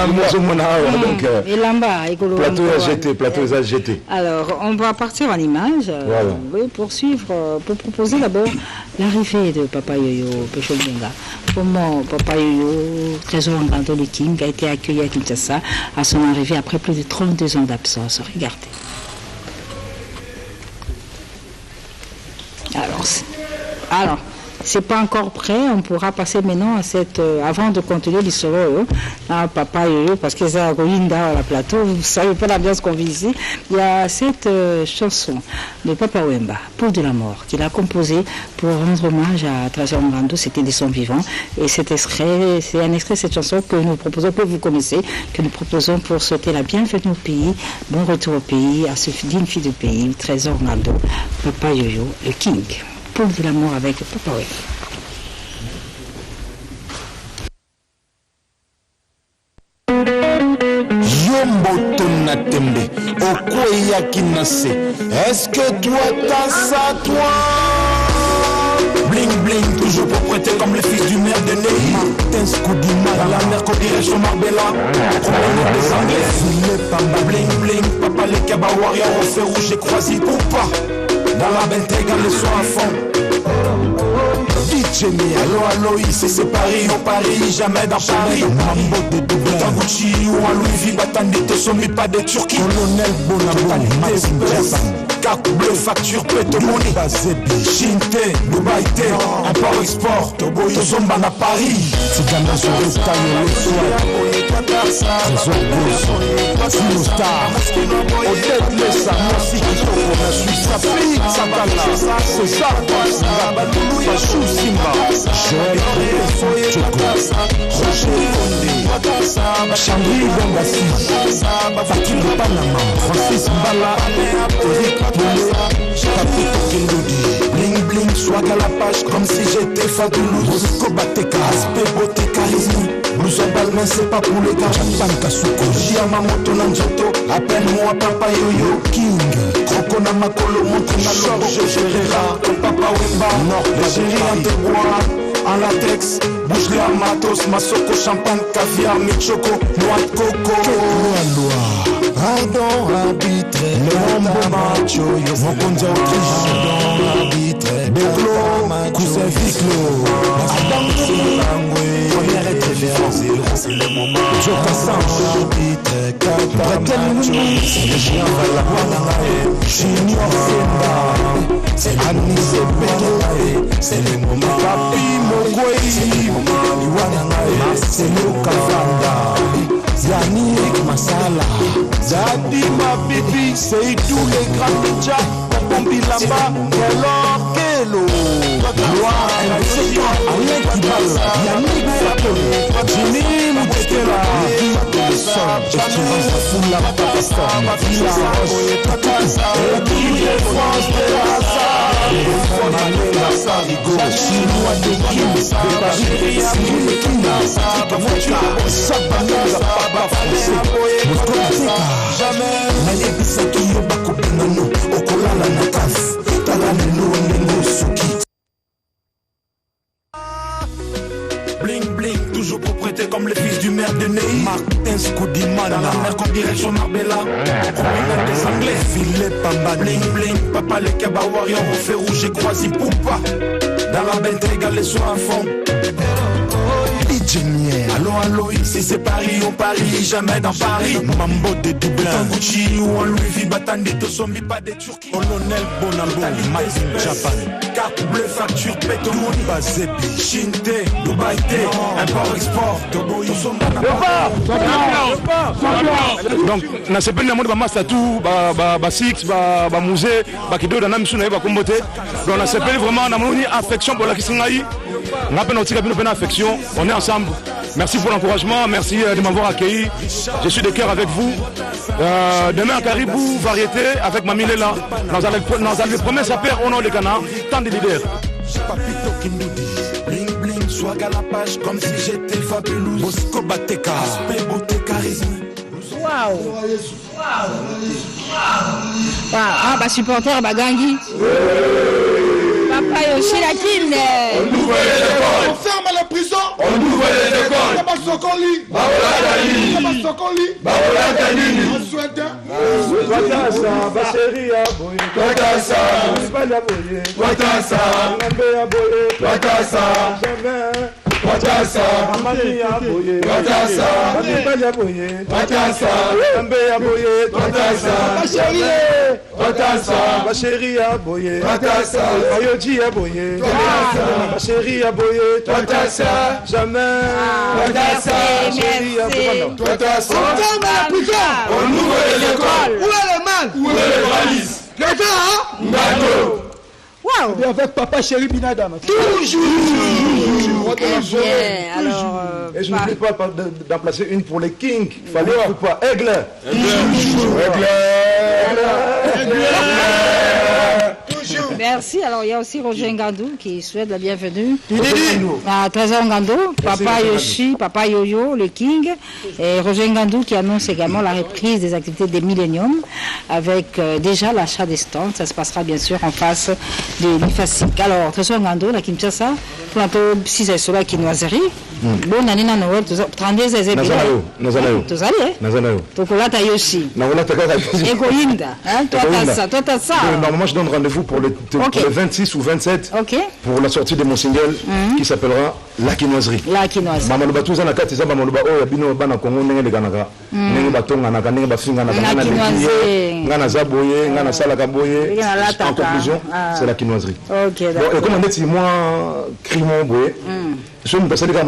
Plateau GT.
Alors, on va partir en image. Oui, pour proposer d'abord l'arrivée de Papa Yoyo Peshongenga. Comment Papa Yoyo, trésor en le King, a été accueilli à Kinshasa à son arrivée après plus de 32 ans d'absence. Regardez. Alors, c'est pas encore prêt. On pourra passer maintenant à cette. Avant de continuer l'histoire, Papa Yoyo, parce que ça a dans la plateau, vous savez pas l'ambiance qu'on vit ici. Il y a cette chanson de Papa Wemba, Pour de la mort, qu'il a composée pour rendre hommage à Trésor Ngando, c'était de son vivant. Et c'est un extrait de cette chanson que nous proposons, que vous connaissez, que nous proposons pour souhaiter la bienvenue au pays, bon retour au pays, à ce digne fils du pays, Trésor Ngando, Papa Yoyo, le King. Pour de l'amour avec Papa Wemba.
Yombo Tonatembe, Okoya Kinase, est-ce que toi t'as ça, toi? Bling bling, toujours propreté comme le fils du maire de Ney. Martin Scoudima, dans la mer, direction Marbella. Promenade des Anglais, Filet Pamba. Bling bling, Papa les Kaba Warrior, au feu rouge et croisé pour pas. Dans la Bentayga, le soir à fond. Jenny, allo, ici c'est Paris, au Paris, jamais dans Paris. Mambo de double, Tanguchi ou à Louis V, Batandi, te sommet pas des Turquie. Colonel Bonamo, Maxime Japan. Carte bleue, facture, Petomoni. Bazebi, Chinte, Dubaï, import-export, Tobo, Tozomba à Paris. Tigana sur le taille, le soir. Trésor Grosso, Finostar. Odette Lessa, merci qui sont pour la Suisse. Ça flic, ça cala, c'est ça, Bachou Simba, Joël Choco, Roger Condé, Chambry Bambassi, Fakir de Panama, Francis Mbala, Eric Poulet, Papito Kendodi, Bling Bling, swag à la page comme si j'étais fabuleux. Rosco Bateka, aspect beauté, charisme. Blouson Balmain, c'est pas pour les gars. Japan Kasuko, Yamamoto Nanjoto, appelle-moi Papa Yoyo King. Krokona Makolo, montre-moi Georges Gérera, ton Papa Wemba, les chéris en te bois, en latex, bouche-les à matos, Masoko, champagne, caviar, michoko, noix de coco. Pardon, arbitre, Lombo Macho, Mokonja Autriche, pardon, arbitre, Berlo, cousin Ficlo, Adam Silangwe, première référence, c'est le moment. Joka Sancho, arbitre, Kata Macho, c'est le chien Valabana, Junior Senda, c'est Anis Pedro, c'est le moment. Papi Mokwei, c'est le Kavanda. Yannick Masala, Zadi Mabibi, Seydou les Grandia, Pombi là-bas, Kelo, Gloire, Alain Kibala, Yannick Fato, Jimmy Moutekela, Espérance Foula Papa, Villa Roche, l'équipe de France de Hazard, Manuela Sarigo, Chinois de Kim, de Paris, Cyril Kina, Kavocha, Sabana, Papa Français, Moscou, jamais, Nayebisaki Yobako Benano, Okolala Nakaf, Talanelo Nengo Suki. Bling bling, toujours propreté comme le fils du maire de Ney. Martin Scoudima, dans la mer comme direction Marbella. Promenade des Anglais, Filet Pamba. Bling bling, Papa les Kaba Warrior, au feu rouge et croisé Poupa. Dans la Bentayga, les soirs à fond. Allo, ici c'est Paris, au Paris, jamais dans Paris. Mambo de Dublin, Tanguchi ou en Louis V, Batandi, Tosombi, pas des Turquie. Colonel Bonambo, Maxime Japan. Carte bleue, facture, Petomoni, Bazebi, Chinte, Dubaï, import-export, Tobo, Tosomba.
Donc, na sepeli na monde ba master tout, ba six, ba musée, ba kido na misu na ba kombote. Donc na sepeli vraiment na moni affection pour la kisingai. On a peine aussi une affection, on est ensemble. Merci pour l'encouragement, merci de m'avoir accueilli. Je suis de cœur avec vous. Demain à Caribou, variété avec Mamilela. Dans le premier sapeur au nom de Ghana, tant de leaders.
Papito Kindudi, bling bling, swag à la page comme si j'étais fabuleux. Bosco Bateka, aspect beauté, charisme.
Waouh!
Ah, bah supporter, bah Gangi. Papa Yoshi la Kin.
On ouvre les écoles. On ferme la prison. On ouvre les écoles. Baba Sokoli. Baola Danini. Baba Sokoli. Baola Danini. On souhaite.
Watasa, Bacheri Aboye.
Watasa.
Aboye.
Watasa.
Nambe Aboye.
Watasa.
Jamais.
Watasa.
Amani Aboye.
Watasa.
Nambe Aboye.
Watasa.
Nambe Aboye.
Watasa.
Bacheri.
Watasa.
Bacheri Aboye.
Watasa.
Ayoji Aboye.
Watasa.
Bacheri Aboye.
Watasa.
Jamais.
Watasa.
Bacheri Aboye.
Watasa.
On ferme la prison.
On ouvre les écoles.
Où est le mal?
Où est les valises?
Les gars, hein?
Ngado.
Waouh! Et avec papa chéri Binadam.
Toujours.
Alors,
et je n'oublie pas d'en placer une pour les Kings. Fallait pas. Aigle.
Merci. Alors, il y a aussi Roger Ngandou qui souhaite la bienvenue. À Trésor Ngandou, Papa Yoshi, Papa Yoyo, le King. Et Roger Ngandou qui annonce également la reprise des activités des Millennium avec déjà l'achat des stands. Ça se passera bien sûr en face de l'IFASIC. Alors, Trésor Ngandou, la Kinshasa, pour un peu si c'est cela qui nous a servi. Bonne année à Noël, 32 zézébé.
Nazalayo.
Tous allés,
Nazalayo.
Tokolata Yoshi. Ekoyinda. Toi, t'as ça.
Normalement, je donne rendez-vous pour le 26 ou 27 pour la sortie de mon single qui s'appellera La Quinoiserie.
La Quinoiserie.
Maman Loba, tout ça, nakati, ça, maman Loba, oh, yabino, bana, kongo, nenge, de ganaka. Nenge, batonga, naka, nenge, bafinga, naka,
La Quinoiserie.
Ngana zaboye, ngana salaka boye. En conclusion, c'est la quinoiserie.
Ok, d'accord.
Et comme on dit, moi, crimon boye. Je me passe les gars,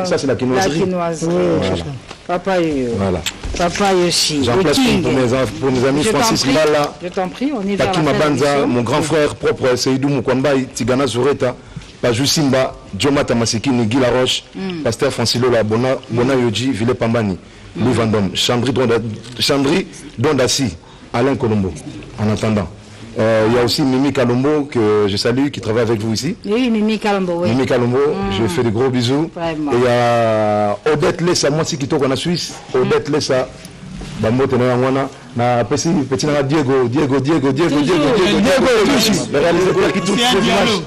ça, c'est la quinoiserie.
La quinoiserie. Papa Yoyo.
Voilà.
Papa Yoshi.
J'en place pour mes amis Francis Lala.
Je t'en prie, on y va.
Takima Banza, mon grand frère propre, Seydou Mukwambaï, Tigana Zoreta, Pajou Simba, Diomata Masikini, Guy Laroche, Pasteur Francilo La Bona Yoji, Ville Pambani, Louis Vendôme, Chandri Dondassi, Alain Colombo. En attendant. Il y a aussi Mimi Kalombo que je salue, qui travaille avec vous ici.
Oui, Mimi Kalombo, oui.
Mimi Kalombo, je fais de gros bisous.
Vraiment.
Et il y a Odette Lessa, moi aussi qui tourne en Suisse. Odette Lessa, Bambo Tenawana, na petit Diego, le réalisateur qui tourne sur l'image.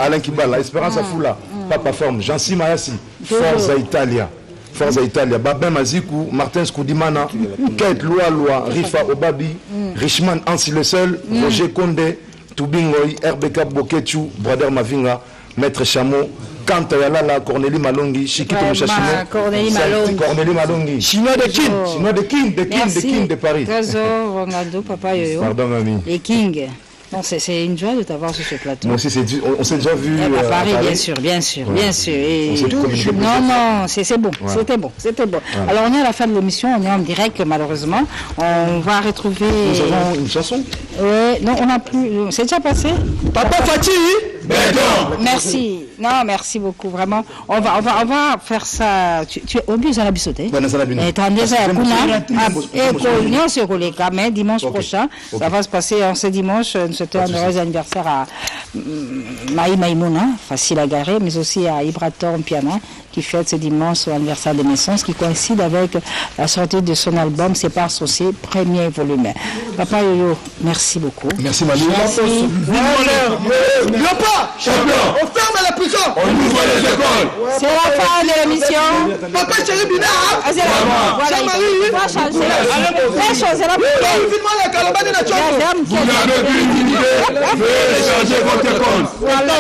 Alain Kibala, Espérance Foula, Papa Forme, Jean-Si Mayassi, Forza Italia. Forza Italia, Babin Mazikou, Martin Skoudimana, Kate Loa, Rifa Obabi, Richman Ansi le Seul, Roger Condé, Toubingoy, RBK Bokechu, Brother Mavinga, Maître Chameau, Kanta Yalala, Cornélie Malongi, Chikito Mouchachino, Cornélie Malongi, Chinois de King de Paris.
Trésor, Ronaldo, Papa Yoyo.
Pardon, mamie.
Les Kings. Non, c'est une joie de t'avoir sur ce plateau.
Moi aussi, on s'est déjà vu
à Paris, bien sûr. Et non, c'est bon, ouais. C'était bon. Ouais. Alors, on est à la fin de l'émission, on est en direct, malheureusement. On va retrouver...
Nous avons une chanson?
Oui, non, on n'a plus... C'est déjà passé?
Papa Fatih.
Merci. Non, merci beaucoup, vraiment. On va faire ça. Tu es au mieux à la bisotée. Mais dimanche prochain, ça va se passer en ce dimanche. C'était un heureux anniversaire à Maï Maïmouna, facile à garer, mais aussi à Ibrator Mpiana, qui fête ce dimanche son anniversaire de naissance, qui coïncide avec la sortie de son album C'est par Saucier, premier volume. Papa Yoyo, merci beaucoup.
Merci Mali.
Champion. On ferme la prison. On ouvre les écoles.
C'est la fin de l'émission.
Papa chéri Bina.
Voilà, il faut changer. Fais changer la prison.
Vous n'avez plus une idée. Veuillez changer votre compte.
Voilà.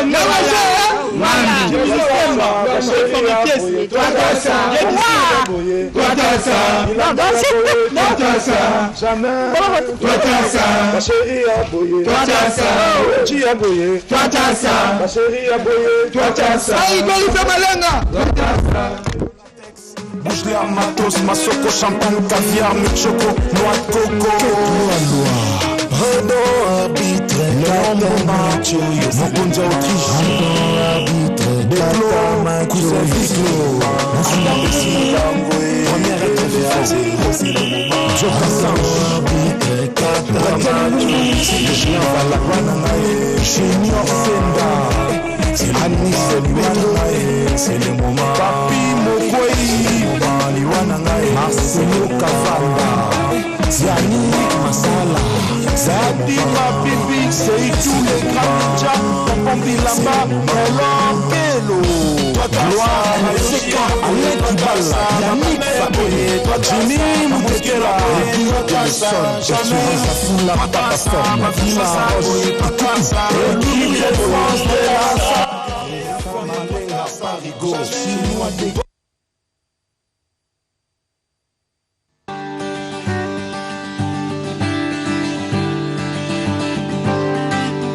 Bouge-les à matos, Masoko, champagne, caviar, choco, noix de coco. Redo arbitre, l'homme macho, Mokonza Autriche, Déclo, cousin Viclo, première interview, Joe Cassange, arbitre, Katamacho, le chien va la guanaï, Junior Senda, Anis Benoît, c'est le moment, Papi Mokoyi, Bali Wananga.
Marcelo Kavanda, Ziani Masala, Zadi Mabibi, c'est tous les grands Pompon Bilamba, Melokelo, Gloire, Seka, Alain Kibala, Yannick Faké, Jimmy Moukekela, Jameson, Assurance Afula, Papaforme, Villa Roche, équipe de France de la Paris Go, Chinois